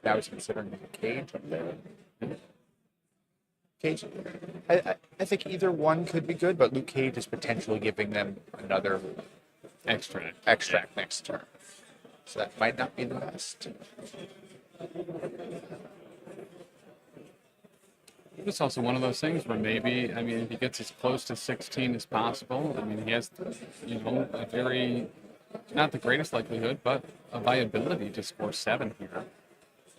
Now he's considering a cage up there. Cage. I think either one could be good, but Luke Cage is potentially giving them another extract next turn. So that might not be the best. It's also one of those things where maybe, I mean, if he gets as close to 16 as possible, I mean, he has, a very, not the greatest likelihood, but a viability to score 7 here.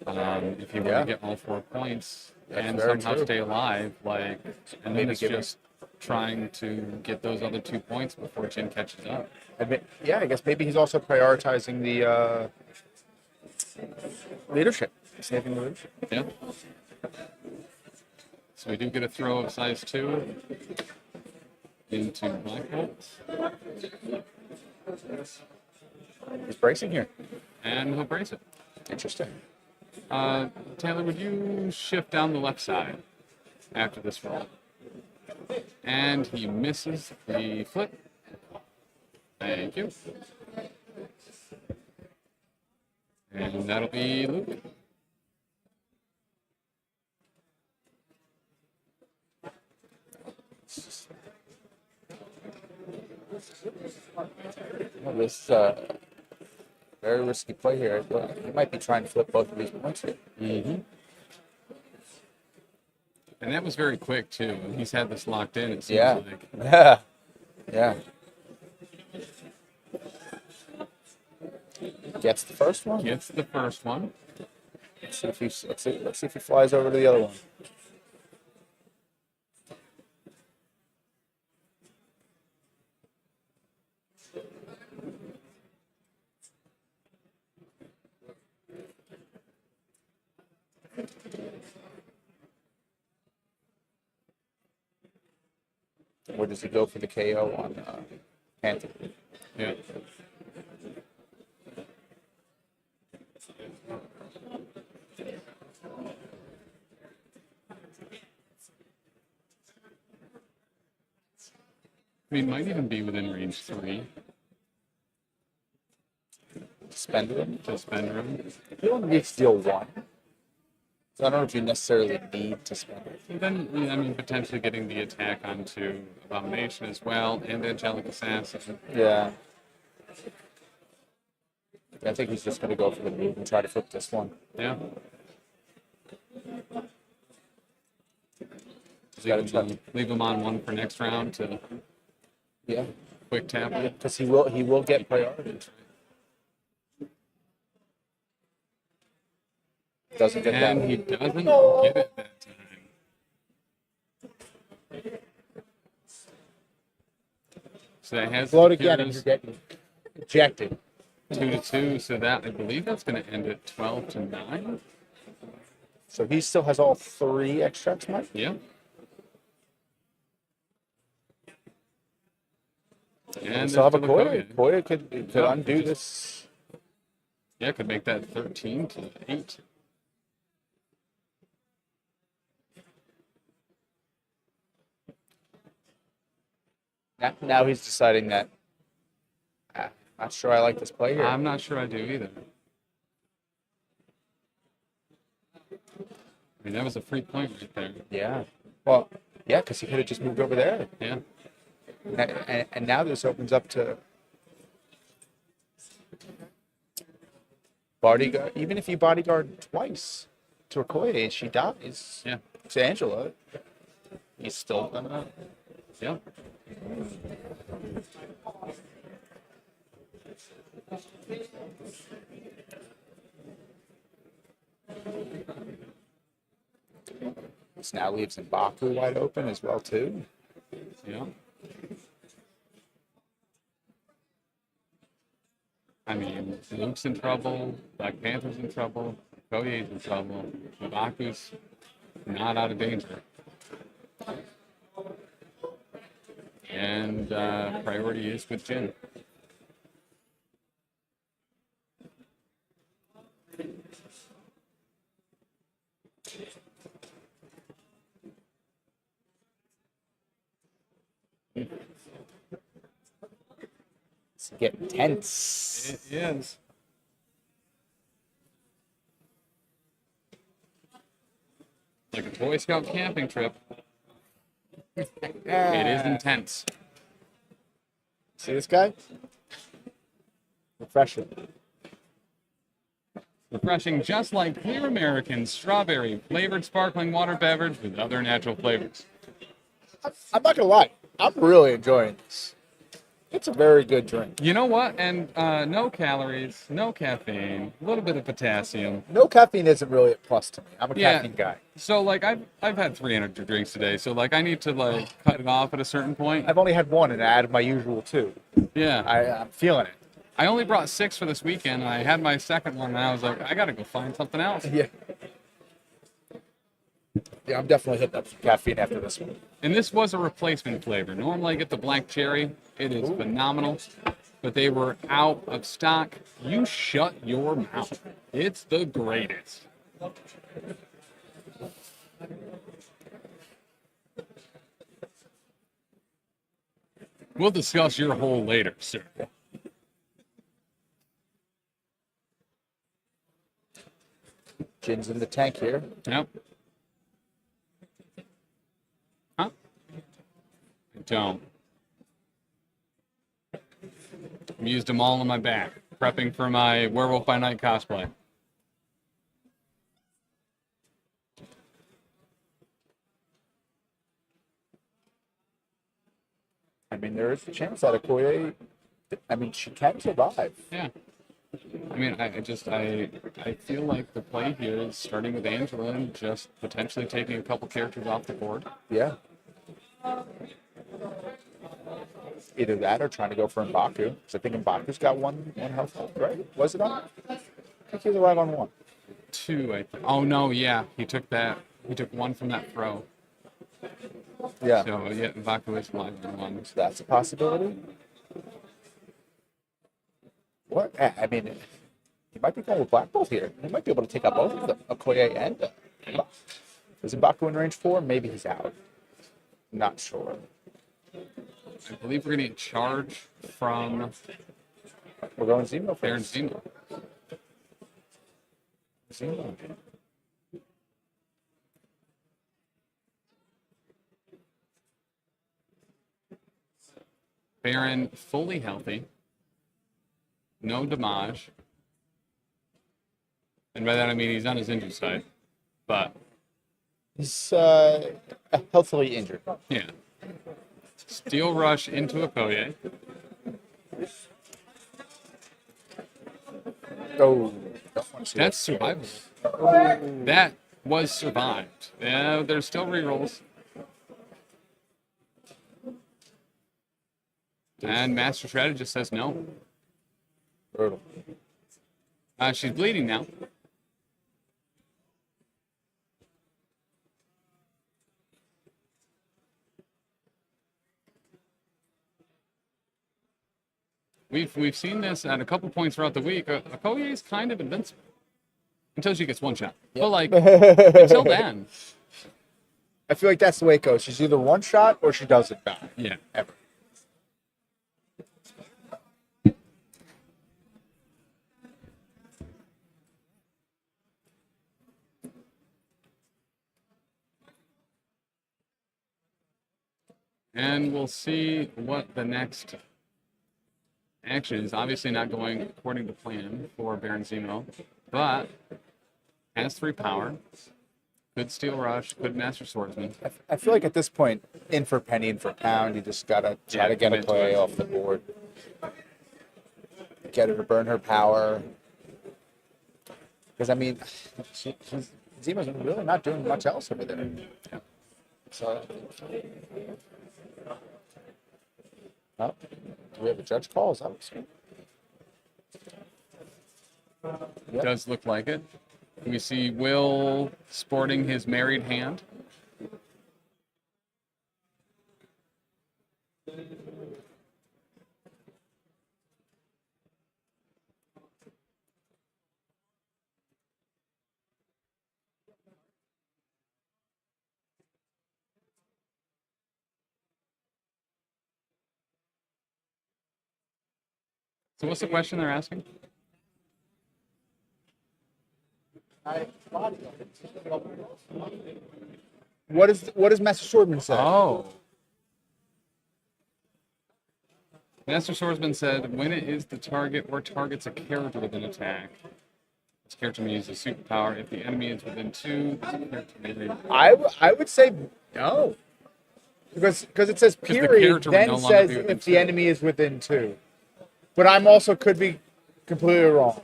If you were to get all 4 points and somehow stay alive, and then Maybe it's just trying to get those other 2 points before Jin catches up. I guess maybe he's also prioritizing the leadership, saving the leadership. Yeah. So we do get a throw of size 2 into Black Bolt. He's bracing here. And he'll brace it. Interesting. Taylor, would you shift down the left side after this roll? And he misses the flip. Thank you. And that'll be Luke. Well, this very risky play here. He might be trying to flip both of these points here. Mm-hmm. And that was very quick, too. He's had this locked in, it seems like. Yeah. Gets the first one. Gets the first one. Let's see if he flies over to the other one. Or does he go for the KO on Panther? Yeah. We might even be within range 3. Spend him? To spend him. You only need to deal 1. So I don't know if you necessarily need to spend it. And then, I mean, potentially getting the attack onto Abomination as well, and Angelic Assassin. Yeah. I think he's just going to go for the move and try to flip this one. Yeah. Leave him on 1 for next round to quick tap. Because he will get priority. Doesn't get that. And he doesn't get it that time. So that has Float again and you're getting ejected. 2-2, so that, I believe that's going to end at 12-9. So he still has all 3 extracts, Mike? Yeah. And still have a there's still Koya. Koya could undo this. Yeah, could make that 13-8. Now he's deciding that. Not sure I like this play here. I'm not sure I do either. I mean, that was a free point right there. Yeah. Well, yeah, because he could have just moved over there. Yeah. And now this opens up to bodyguard. Even if you bodyguard twice to Okoye and she dies, to Angela, he's still gonna. Yeah. This now leaves M'Baku wide open as well too. Yeah. I mean, Luke's in trouble, Black Panther's in trouble, Koye's in trouble, M'Baku's not out of danger. And priority is with Jin. It's getting tense. It is. Like a Boy Scout camping trip. It is intense. See this guy? Refreshing. Refreshing, just like Clear American strawberry flavored sparkling water beverage with other natural flavors. I'm not gonna lie. I'm really enjoying this. It's a very good drink. You know what? And no calories, no caffeine, a little bit of potassium. No caffeine isn't really a plus to me. I'm a Yeah. caffeine guy. So like I've had 3 energy drinks today, so like I need to like cut it off at a certain point. I've only had one and I added my usual 2. Yeah. I'm feeling it. I only brought 6 for this weekend, and I had my second one, and I was like, I gotta go find something else. Yeah. Yeah, I'm definitely hitting up some caffeine after this one. And this was a replacement flavor. Normally I get the black cherry. It is phenomenal. But they were out of stock. You shut your mouth. It's the greatest. We'll discuss your hole later, sir. Gin's in the tank here. Yep. Huh? I don't. I've used them all on my back, prepping for my Werewolf by Night cosplay. I mean, there is a chance that Okoye, I mean, she can survive. Yeah. I mean, I feel like the play here is starting with Angela and just potentially taking a couple characters off the board. Yeah. Either that or trying to go for M'Baku. Because I think M'Baku's got one health left, right? Was it on? I think he was alive on 1. 2, I think. Oh, no, yeah. He took that. He took 1 from that throw. Yeah. So, yeah, M'Baku is alive on 1. So that's a possibility. What? I mean, he might be going with Black Bolt here. He might be able to take out both of them, Okoye and M'Baku. Is M'Baku in range 4? Maybe he's out. Not sure. I believe we're going to get charge from We're going Zemo Baron first. Zemo. Zemo. Baron fully healthy. No damage. And by that I mean he's on his injured side. But, He's healthily injured. yeah. Steel Rush into Okoye. Oh, don't want to see That's survival. That was survived. Yeah, there's still rerolls. And Master Strategist says no. Brutal. She's bleeding now. We've seen this at a couple points throughout the week. Okoye is kind of invincible until she gets one shot. But like until then, I feel like that's the way it goes. She's either one shot or she doesn't die. yeah. Ever. And we'll see what the next action is. Obviously not going according to plan for Baron Zemo, but has 3 power. Could Steel Rush, could Master Swordsman. I feel like at this point, in for penny, in for pound, you just gotta try to get a commit to play it. off the board. Get her to burn her power. Because I mean, Zemo's really not doing much else over there. Yeah. So, oh, do we have a judge call? Is that what's Yep. Does look like it. We see Will sporting his married hand. So what's the question they're asking? What does Master Swordman say? Oh. Master Swordsman said, when it is the target or targets a character with an attack, this character may use a superpower. If the enemy is within 2, this character may reroll. I would say no. Because it says the period, character would then no longer says be within if the 2. enemy is within 2. But I'm also could be completely wrong.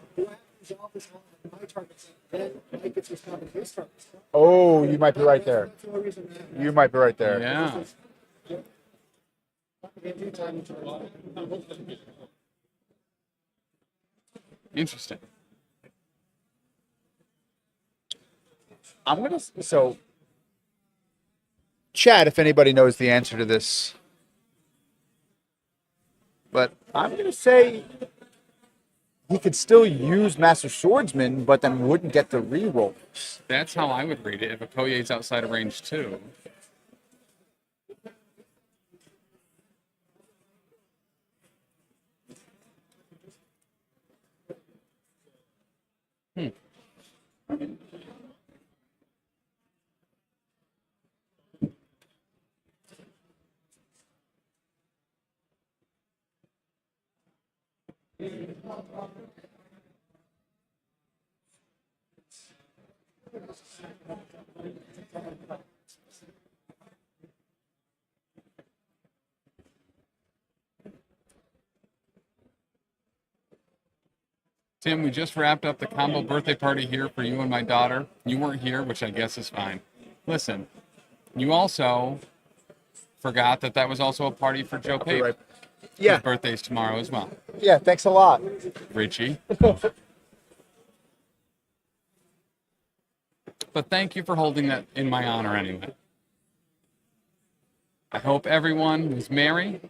Oh, you might be right there. You might be right there. Yeah. Interesting. I'm gonna so chat if anybody knows the answer to this. But I'm gonna say he could still use Master Swordsman, but then wouldn't get the rerolls. That's how I would read it if a Koye's outside of range 2. Tim, we just wrapped up the combo birthday party here for you and my daughter. You weren't here, which I guess is fine. Listen, you also forgot that was also a party for Joe Pape. Right. Yeah. His birthday's tomorrow as well. Yeah, thanks a lot. Richie. But thank you for holding that in my honor anyway. I hope everyone was merry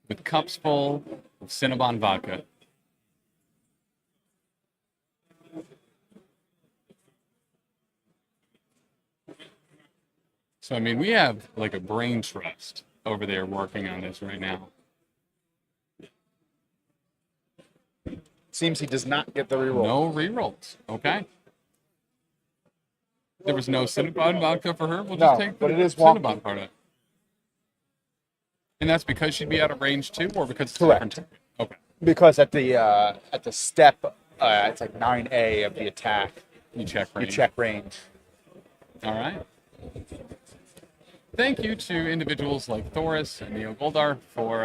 with cups full of Cinnabon vodka. So, I mean, we have like a brain trust over there working on this right now. Seems he does not get the reroll. No rerolls. Okay. There was no Cinnabon vodka for her. We'll just take but the it is Cinnabon wonky. part of it. And that's because she'd be out of range 2, or because it's Correct. a different target? Okay. Because at the step, it's like 9A of the attack. You check range. You check range. All right. Thank you to individuals like Thoris and Neo Goldar for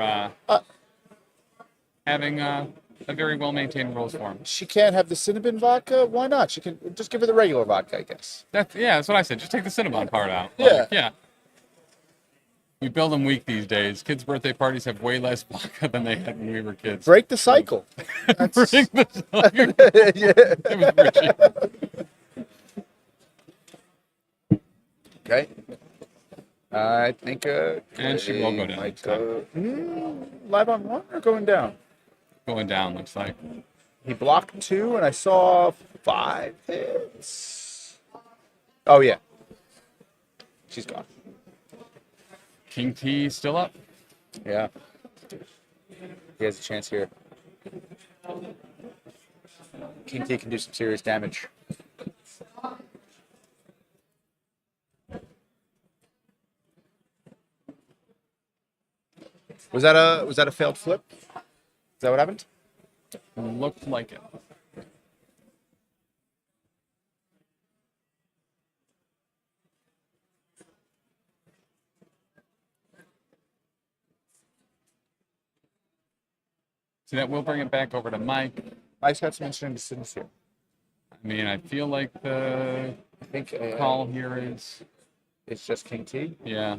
having a very well-maintained rules form. She can't have the Cinnabon vodka? Why not? She can just give her the regular vodka, I guess. That's what I said. Just take the Cinnabon part out. Yeah. Like, yeah. We build them weak these days. Kids' birthday parties have way less vodka than they had when we were kids. Break the cycle. Break the cycle. Yeah. It was Richie. Okay. I think. And she will go down. Might go, live on 1 or going down? Going down, looks like. He blocked 2, and I saw 5 hits. Oh yeah. She's gone. King T still up. Yeah. He has a chance here. King T can do some serious damage. Was that a failed flip? Is that what happened? Looked like it. So that will bring it back over to Mike. Mike's got some interesting decisions here. I mean, I feel like the I think call here is, it's just King T. yeah.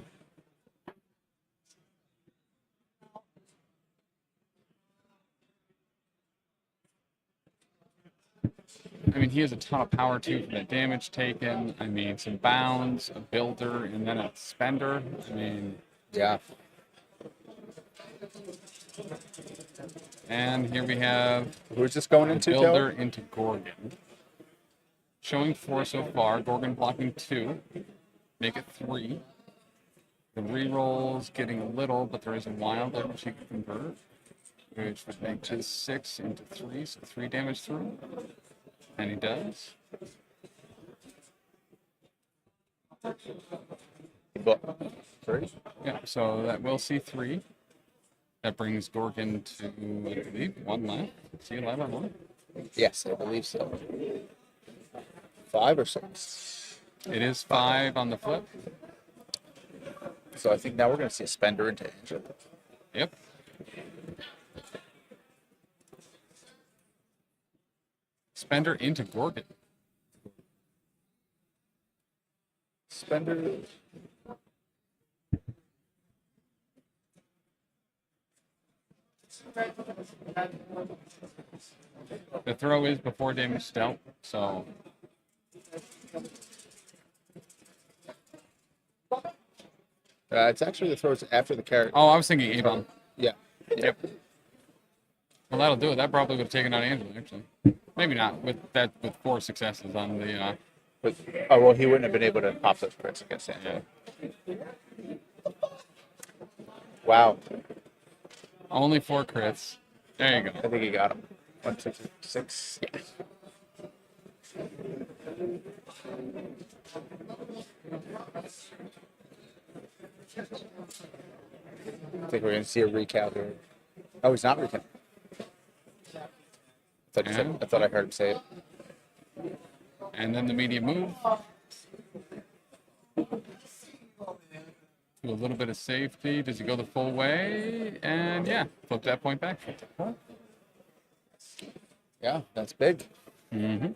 I mean, he has a ton of power too for the damage taken. I mean, some bounds, a builder, and then a spender. I mean, Yeah. and here we have Who's this going the into? builder Kel? into Gorgon. Showing 4 so far. Gorgon blocking 2. Make it 3. The rerolls getting a little, but there is a wild that which he can convert, which would make this 6 into 3, so 3 damage through. And he does. But 3. Yeah, so that will see 3. That brings Gorgon to, I believe, 1 left. Is he alive on 1? Yes, I believe so. 5 or 6. It is 5 on the flip. So I think now we're going to see a spender into Angela. Yep. Spender into Gorgon. Spender. The throw is before damage dealt, so It's actually the throws after the character. oh, I was thinking A-bomb. Yeah. Yep. Well, that'll do it. That probably would have taken out Angela, actually. Maybe not with 4 successes on the. But, oh, well, he wouldn't have been able to pop those crits against Angela. Yeah. Wow. Only 4 crits. There you go. I think he got him. 1, 6, 6. Yeah. I think we're going to see a recount here. Oh, he's not recounting. I thought I heard him say it. And then the medium move. Do a little bit of safety. Does he go the full way? And yeah, flip that point back. Yeah, that's big. Mm-hmm.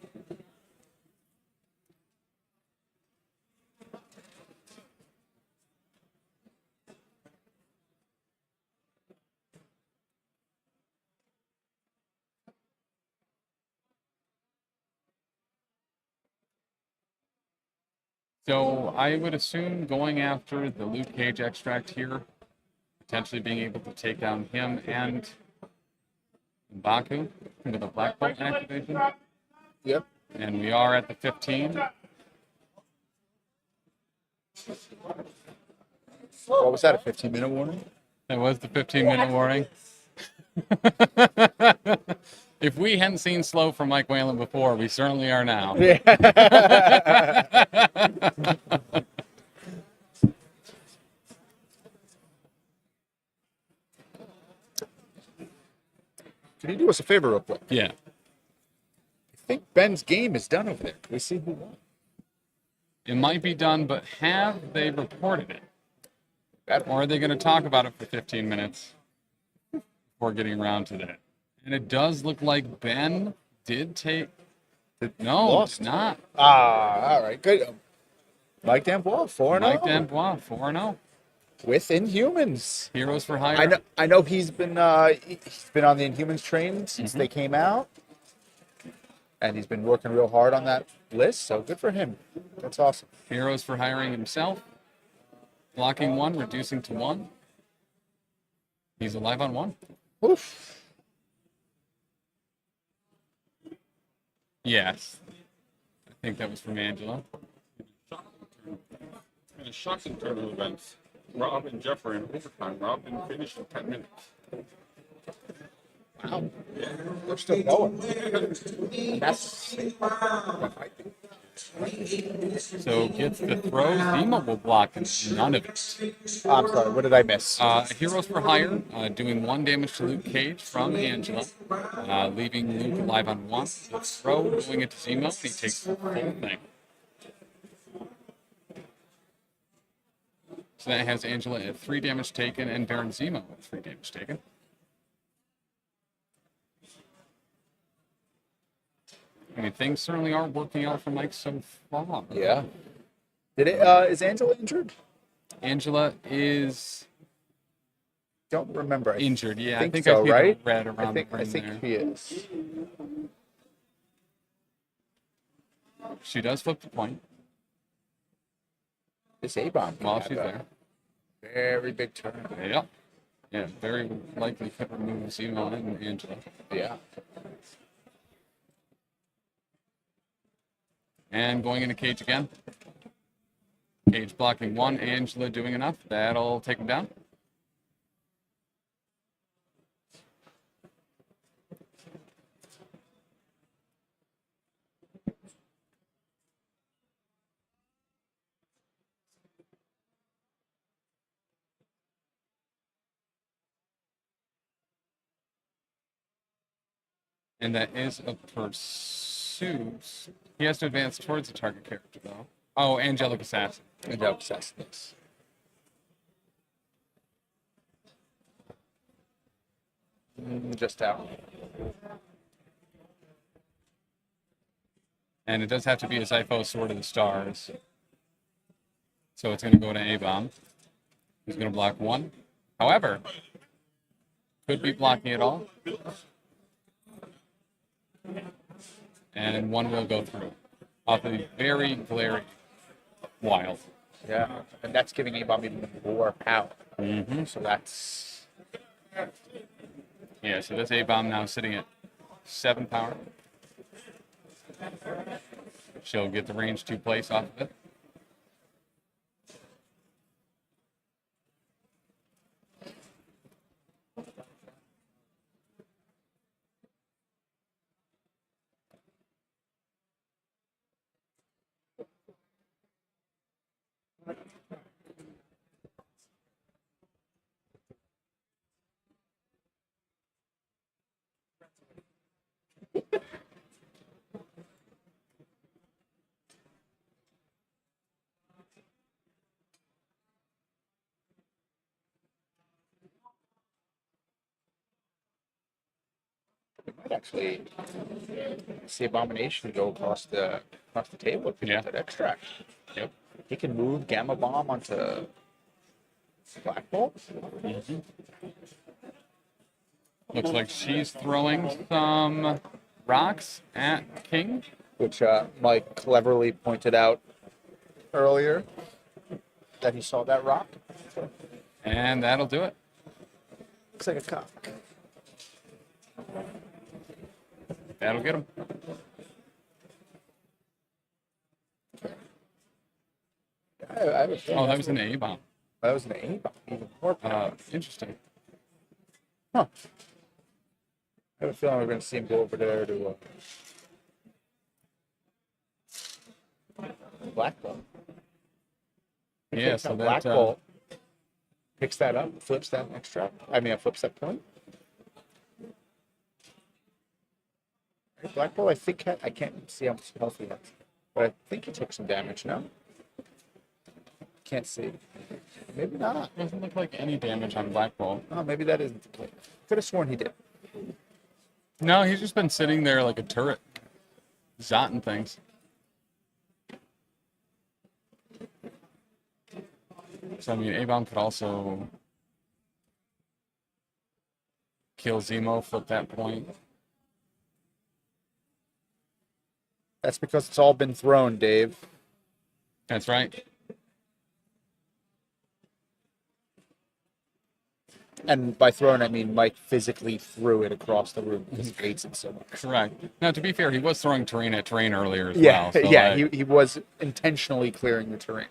So I would assume going after the Luke Cage extract here, potentially being able to take down him and Baku with a Black Bolt activation. Yep. And we are at the 15. What was that, a 15-minute warning? That was the 15-minute warning. If we hadn't seen slow from Mike Whalen before, we certainly are now. Yeah. Can you do us a favor real quick? Yeah. I think Ben's game is done over there. Can we see who won? It might be done, but have they reported it? That- Or are they going to talk about it for 15 minutes before getting around to that? And it does look like Ben did take... No, lost. it's not. all right, good. Mike Dambois, 4-0. Mike Dambois, 4-0. With Inhumans. Heroes for hire. I know he's been on the Inhumans train since they came out. And he's been working real hard on that list, so good for him. That's awesome. Heroes for hiring himself. Blocking 1, reducing to 1. He's alive on 1. Oof. Yes. I think that was from Angela. In a shocking turn of events, Rob and Jeff are in overtime. Rob didn't finish in 10 minutes. Wow. They're still going. That's So gets the throw. Zima will block none of it. I'm sorry, what did I miss? Heroes for hire, doing 1 damage to Luke Cage from Angela, leaving Luke alive on 1. The throw going into Zima, he takes the whole thing. So that has Angela at 3 damage taken and Baron Zemo at 3 damage taken. I mean, things certainly are working out for Mike so far. Yeah. Is Angela injured? Angela is Don't remember. I injured. Yeah, think I think so, I see right? the red around I think the ring there. he is. She does flip the point This A-bomb. while she's there. Very big turn. Yeah. Yeah, very likely could remove Zemo and Angela. Yeah. And going into Cage again. Cage blocking 1, Angela doing enough. That'll take him down. And that is a pursuit. He has to advance towards the target character, though. Oh, Angelic Assassin. Angelic Assassin, yes. Just out. And it does have to be a Zypho Sword of the Stars. So it's going to go to A-Bomb. He's going to block 1. However, could be blocking it all. And 1 will go through. Off the very glary wild. Yeah, and that's giving A-Bomb even more power. Mm-hmm. So that's... Yeah, so this A-Bomb now sitting at 7 power. She'll get the range 2 place off of it. We might actually see Abomination go across the table if we get that extract. Yep. He can move Gamma Bomb onto Black Bolt. Mm-hmm. Looks like she's throwing some rocks at King. Which Mike cleverly pointed out earlier that he saw that rock. And that'll do it. Looks like a cock. That'll get him. I have a feeling Oh, that was an A-Bomb. that was an A-Bomb. Even more power. Interesting. Huh. I have a feeling we're going to see him go over there to Black Bolt. Yeah, so Black that, Bolt picks that up, flips that extra. I mean, flips that point. Black Bolt, I think, I can't see how much health he has, but I think he took some damage now. Can't see. Maybe not. doesn't look like any damage on Black Bolt. Oh, maybe that isn't the play. Could have sworn he did. No, he's just been sitting there like a turret, zotting things. So, I mean, A-Bomb could also kill Zemo, flip that point. That's because it's all been thrown, Dave. That's right. And by thrown, I mean Mike physically threw it across the room because he hates it so much. Correct. Now, to be fair, he was throwing terrain at terrain earlier as Yeah, well. So yeah, he was intentionally clearing the terrain.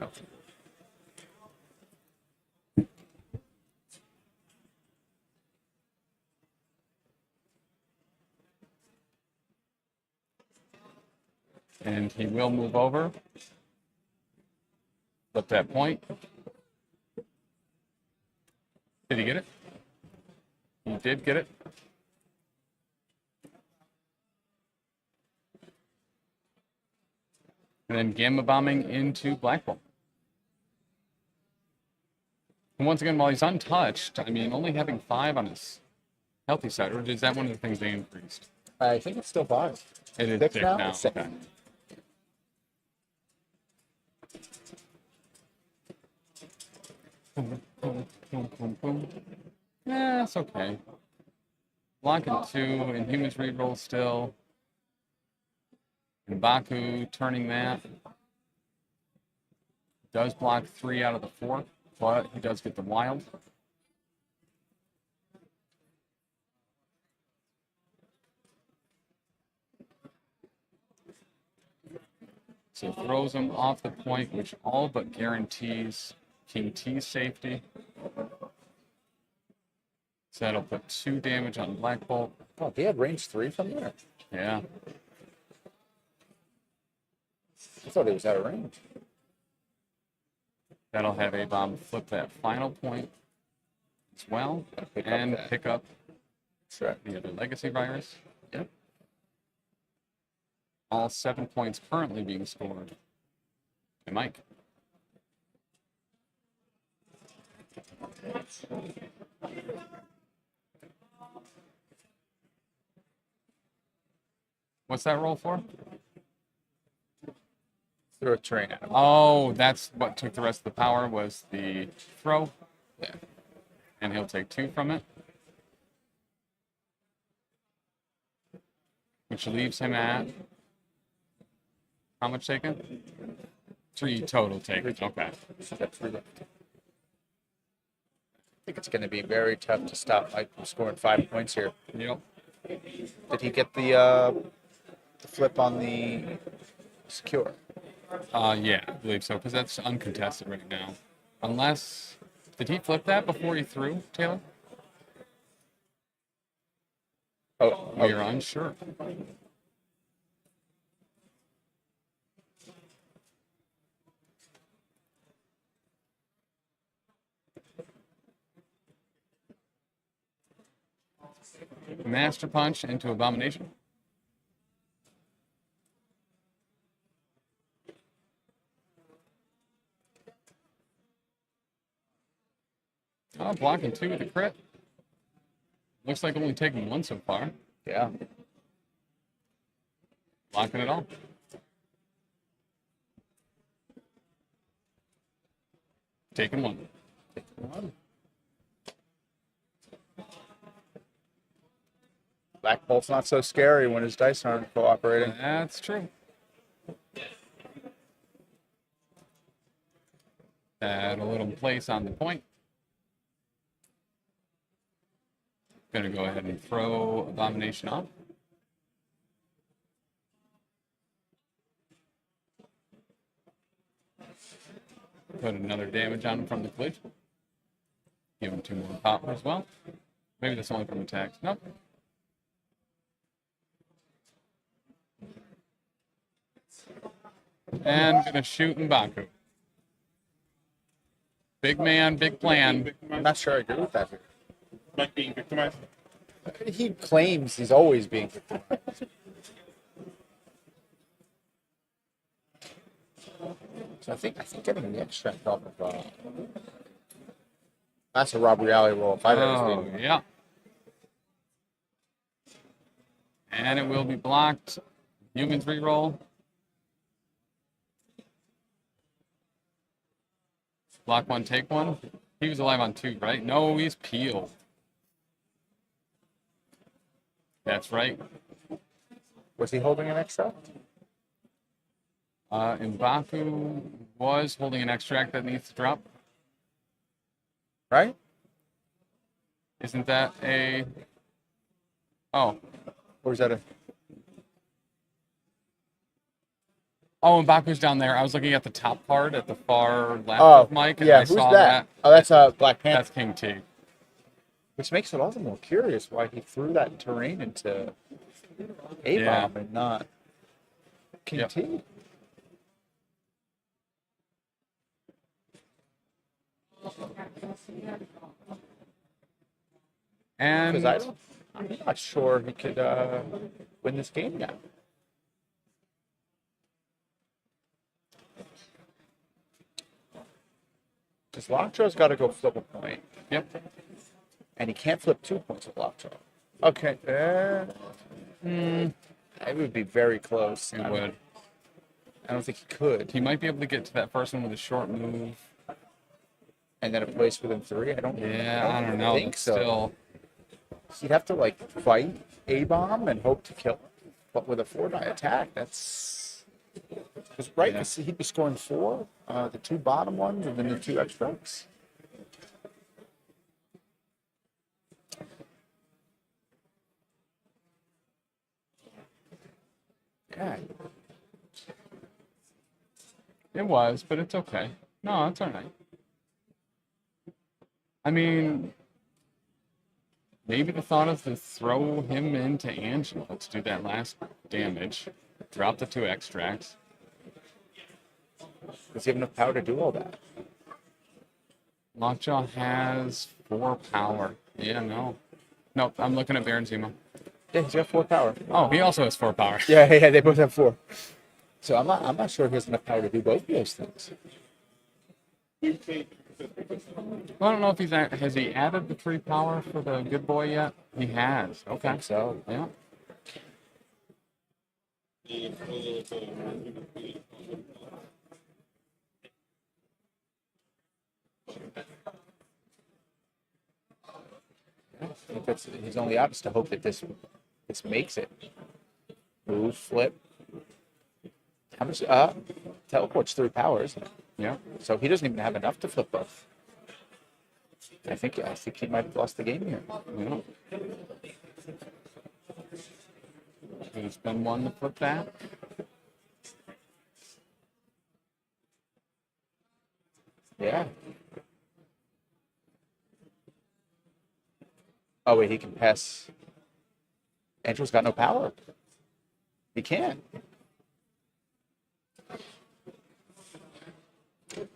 And he will move over. Flip that point. Did he get it? He did get it. And then gamma bombing into Black Bolt. And once again, while he's untouched, I mean, only having 5 on his healthy side, or is that one of the things they increased? I think it's still 5. It is 6 6 now? now. Six. Okay. Boom, boom, boom, boom, boom. Yeah, it's okay. Blocking 2, and humans reroll still. And Baku turning that. Does block 3 out of the 4, but he does get the wild. So throws him off the point, which all but guarantees King T's safety. So that'll put 2 damage on Black Bolt. Oh, he had range 3 from there. Yeah. I thought he was out of range. That'll have A-Bomb flip that final point as well. Pick up And that. pick up That's right. the other Legacy Virus. Yep. All 7 points currently being scored. Hey, Mike. What's that roll for? Throw a terrain at him. Oh, that's what took the rest of the power was the throw. Yeah. And he'll take 2 from it. Which leaves him at how much taken? 3 total taken. Okay. So that's 3 left. I think it's going to be very tough to stop Mike from scoring 5 points here. Yep. Did he get the flip on the secure? Yeah, I believe so, because that's uncontested right now. Unless, did he flip that before he threw, Taylor? Oh, We are unsure. Master Punch into Abomination. Oh, blocking 2 with a crit. Looks like only taking 1 so far. yeah. Blocking it all. Taking 1. Black Bolt's not so scary when his dice aren't cooperating. That's true. Add a little place on the point. Gonna go ahead and throw Abomination off. Put another damage on him from the glitch. Give him 2 more power as well. Maybe that's only from attacks. Nope. And gonna shoot M'Baku. Big man, big plan. I'm not sure I agree with that. Mike being victimized. He claims he's always being victimized. So I think getting the extract off of that's a Rob Reality roll if I've ever Oh, seen one. yeah. And it will be blocked. Humans reroll. Block 1, take 1. He was alive on 2, right? No, he's peeled. That's right. Was he holding an extract? M'Baku was holding an extract that needs to drop. Right? Isn't that a... Oh. Or is that a... Oh, M'Baku's down there. I was looking at the top card at the far left Oh, of Mike, and yeah. I Who's saw that? that. Oh, that's Black Panther. That's King T. Which makes it all the more curious why he threw that terrain into A-bomb Yeah. and not King Yep. T. And Because I'm not sure he could win this game now. Because Lockjaw's got to go flip a point. Yep. And he can't flip 2 points with Lockjaw. Okay. It would be very close. He would. I don't think he could. He might be able to get to that first one with a short move. And then a place within 3. I don't know. think But so. Still, He'd have to like fight A-bomb and hope to kill him. But with a 4-die attack, that's because right, Yeah. 'cause he'd be scoring 4, the 2 bottom ones, and then the 2 extracts. Yeah, it was, but it's okay. No, it's all right. I mean, maybe the thought is to throw him into Angela to do that last damage. Drop the 2 extracts. does he have enough power to do all that? Lockjaw has 4 power. Yeah, no. Nope, I'm looking at Baron Zemo. Yeah, he's got 4 power. Oh, he also has 4 power. Yeah, they both have 4. So I'm not sure he has enough power to do both of those things. Well, I don't know if has he added the 3 power for the good boy yet? He has. Okay. So Yeah. I think that's his only option to hope that this makes it. Move, flip. How much? Teleport's 3 power, isn't it? Yeah. So he doesn't even have enough to flip both. I think he might have lost the game here. Yeah. Gonna spend 1 to flip that. Yeah. Oh wait, he can pass. Andrew's got no power. He can't.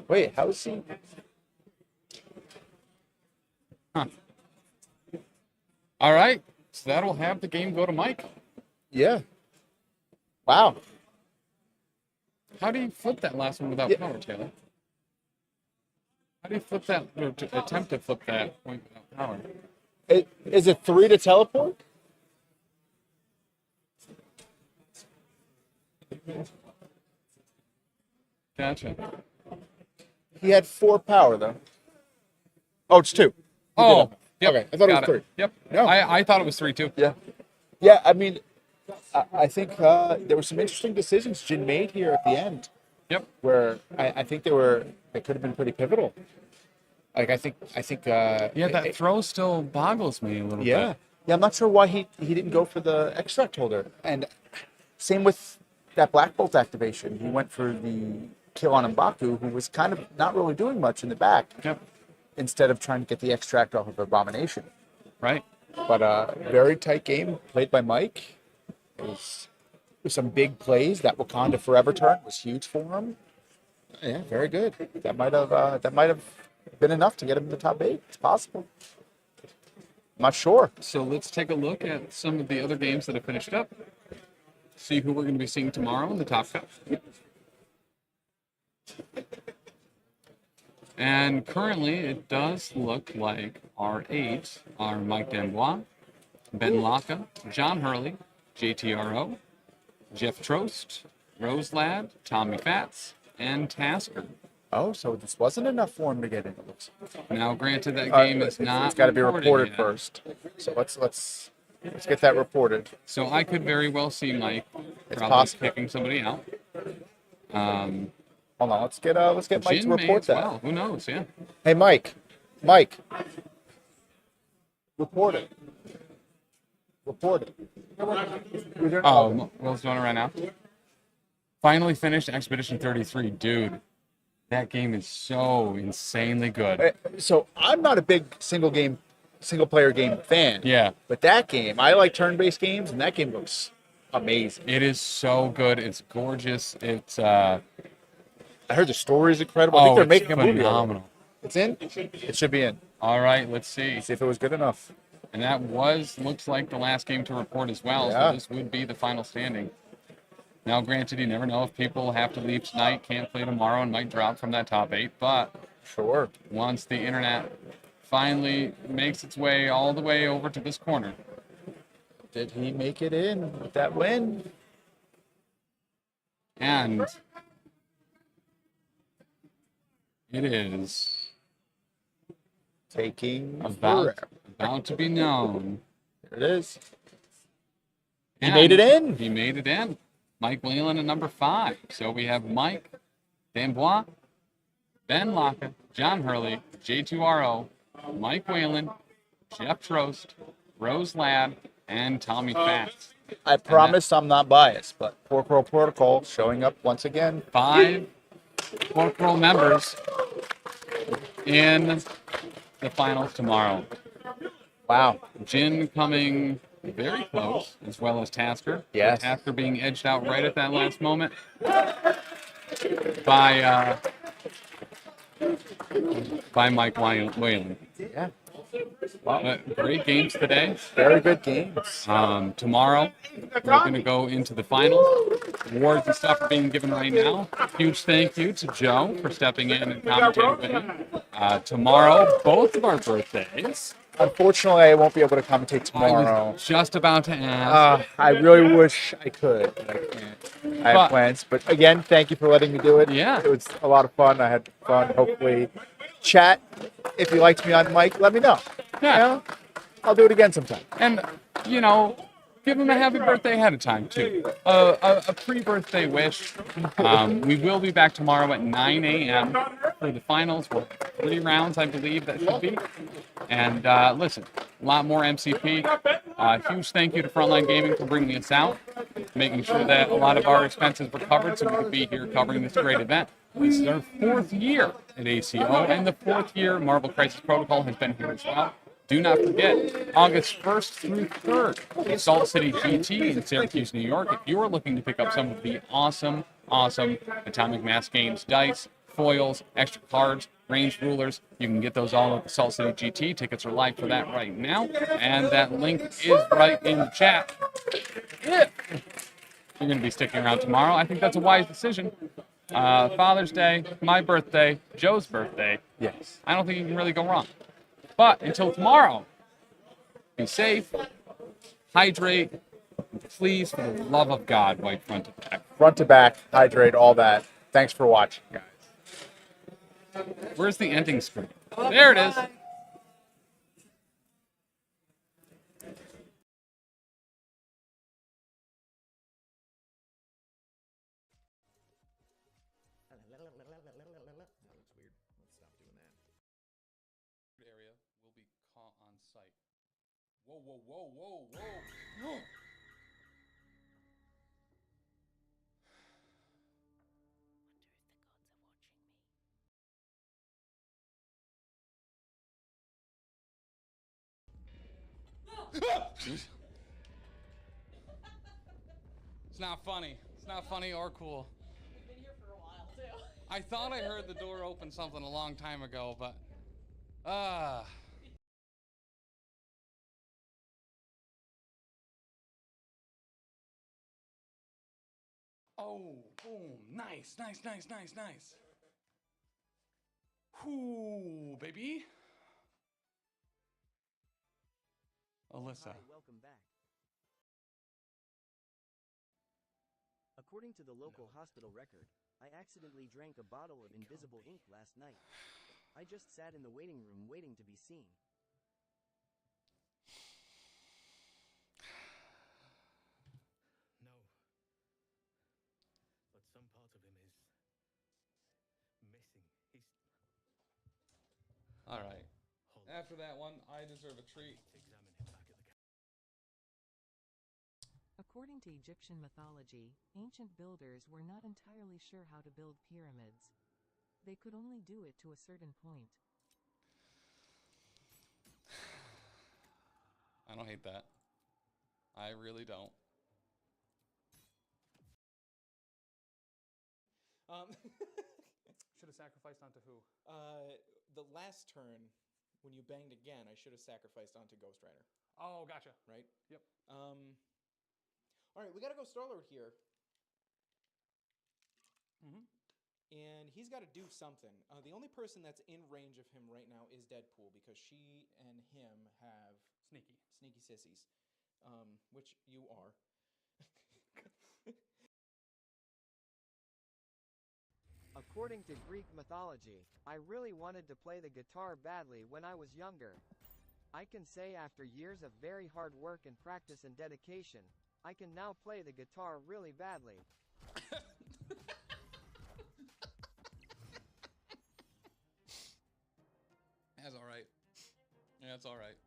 Wait, how is he? Huh. All right. So that'll have the game go to Mike. Yeah. Wow. How do you flip that last one without power, Taylor? How do you flip that, or attempt to flip that point without power? Is it 3 to teleport? Gotcha. He had 4 power though. Oh, it's 2. Oh, yep. Okay, I thought it was Got 3. Yep. No. I thought it was 3 too. Yeah. Yeah, I mean, I think there were some interesting decisions Jin made here at the end. Yep. Where I think they could have been pretty pivotal. Like I think. Yeah, that throw still boggles me a little Yeah. bit. Yeah, I'm not sure why he didn't go for the extract holder. And same with that Black Bolt activation. He went for the kill on M'Baku, who was kind of not really doing much in the back. Yep. Instead of trying to get the extract off of Abomination. Right. But very tight game played by Mike. It was some big plays. That Wakanda Forever turn was huge for him. Yeah, very good. That might have been enough to get him to the top 8. It's possible. I'm not sure. So let's take a look at some of the other games that have finished up. See who we're going to be seeing tomorrow in the Top Cup. And currently, it does look like our 8 are Mike Dembois, Ben Laka, John Hurley, JTRO, Jeff Trost, Rose Lad, Tommy Fats, and Tasker. Oh, so this wasn't enough for him to get in. It looks. Now, granted, that game is not. It's got to be reported yet. first. So let's get that reported. So I could very well see Mike probably possible. picking somebody out. Hold on, let's get Mike Jin to may report as that. well. Who knows? Yeah. Hey, Mike, report it. Report it. Oh, Will's doing it right now. Finally finished Expedition 33. Dude, that game is so insanely good. So I'm not a big single player game fan. Yeah. But that game, I like turn-based games, and that game looks amazing. It is so good. It's gorgeous. It's I heard the story is incredible. I think they're making a movie. Phenomenal. It's in? It should be in. All right, let's see. See if it was good enough. And that looks like the last game to report as well. Yeah. So this would be the final standing. Now, granted, you never know if people have to leave tonight, can't play tomorrow, and might drop from that top 8. But Sure. once the internet finally makes its way all the way over to this corner, Did he make it in with that win? and it is Taking about forever. to be known. There it is. He And made it in. He made it in. Mike Whalen at number 5. So we have Mike Dembois, Ben Laka, John Hurley, J2RO, Mike Whalen, Jeff Trost, Rose Ladd, and Tommy Fats. I promise I'm not biased, but Pork Protocol showing up once again. 5 corporal members in the finals tomorrow. Wow. Jin coming very close, as well as Tasker. Yes. Tasker being edged out right at that last moment by Mike Whalen. Yeah. But great games today. Very good games. Tomorrow, we're going to go into the finals. Awards and stuff are being given right now. Huge thank you to Joe for stepping in and commentating with me. Tomorrow, both of our birthdays. Unfortunately, I won't be able to commentate I tomorrow. was just about to ask. I really wish I could, but I can't. I have plans. But again, thank you for letting me do it. Yeah. It was a lot of fun. I had fun. Hopefully, chat. If you liked me on mic, let me know. Yeah. You know, I'll do it again sometime. And, you know, give him a happy birthday ahead of time, too. A pre-birthday wish. We will be back tomorrow at 9 a.m. for the finals. Well, 3 rounds, I believe that should be. And listen, a lot more MCP. Huge thank you to Frontline Gaming for bringing us out, making sure that a lot of our expenses were covered so we could be here covering this great event. This is our 4th year at ACO, and the 4th year Marvel Crisis Protocol has been here as well. Do not forget, August 1st through 3rd, Salt City GT in Syracuse, New York. If you are looking to pick up some of the awesome Atomic Mass Games dice, foils, extra cards, range rulers, you can get those all at the Salt City GT. Tickets are live for that right now, and that link is right in the chat. If you're going to be sticking around tomorrow, I think that's a wise decision. Father's Day, my birthday, Joe's birthday. Yes. I don't think you can really go wrong. But until tomorrow, be safe, hydrate, and please, for the love of God, wipe front to back. Front to back, hydrate, all that. Thanks for watching, guys. Where's the ending screen? There it is. Area will be caught on site. Whoa, whoa, whoa, whoa, whoa. It's not funny. It's not funny or cool. You've been here for a while, too. I thought I heard the door open something a long time ago, but oh, boom. Nice, nice, nice, nice, nice. Whoo, baby. Alyssa. Hi, welcome back. According to the local hospital record, I accidentally drank a bottle of invisible ink last night. I just sat in the waiting room waiting to be seen. No. But some part of him is missing. He's... All right. After that one, I deserve a treat. Examine him back at the... According to Egyptian mythology, ancient builders were not entirely sure how to build pyramids. They could only do it to a certain point. I don't hate that. I really don't. Should have sacrificed onto who? The last turn, when you banged again, I should have sacrificed onto Ghost Rider. Oh, gotcha. Right? Yep. All right, we got to go Starlord here. Mm-hmm. And he's got to do something. The only person that's in range of him right now is Deadpool, because she and him have sneaky sissies, which you are. According to Greek mythology, I really wanted to play the guitar badly when I was younger. I can say after years of very hard work and practice and dedication, I can now play the guitar really badly. That's all right. Yeah, that's all right.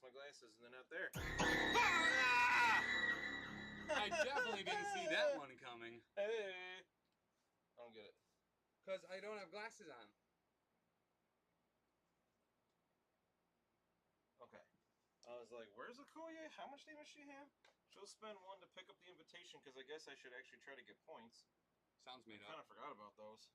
My glasses and they're not there. I definitely didn't see that one coming. Hey. I don't get it. Because I don't have glasses on. Okay. I was like, where's Okoye? How much damage she have? She'll spend 1 to pick up the invitation because I guess I should actually try to get points. Sounds made I kind up. of forgot about those.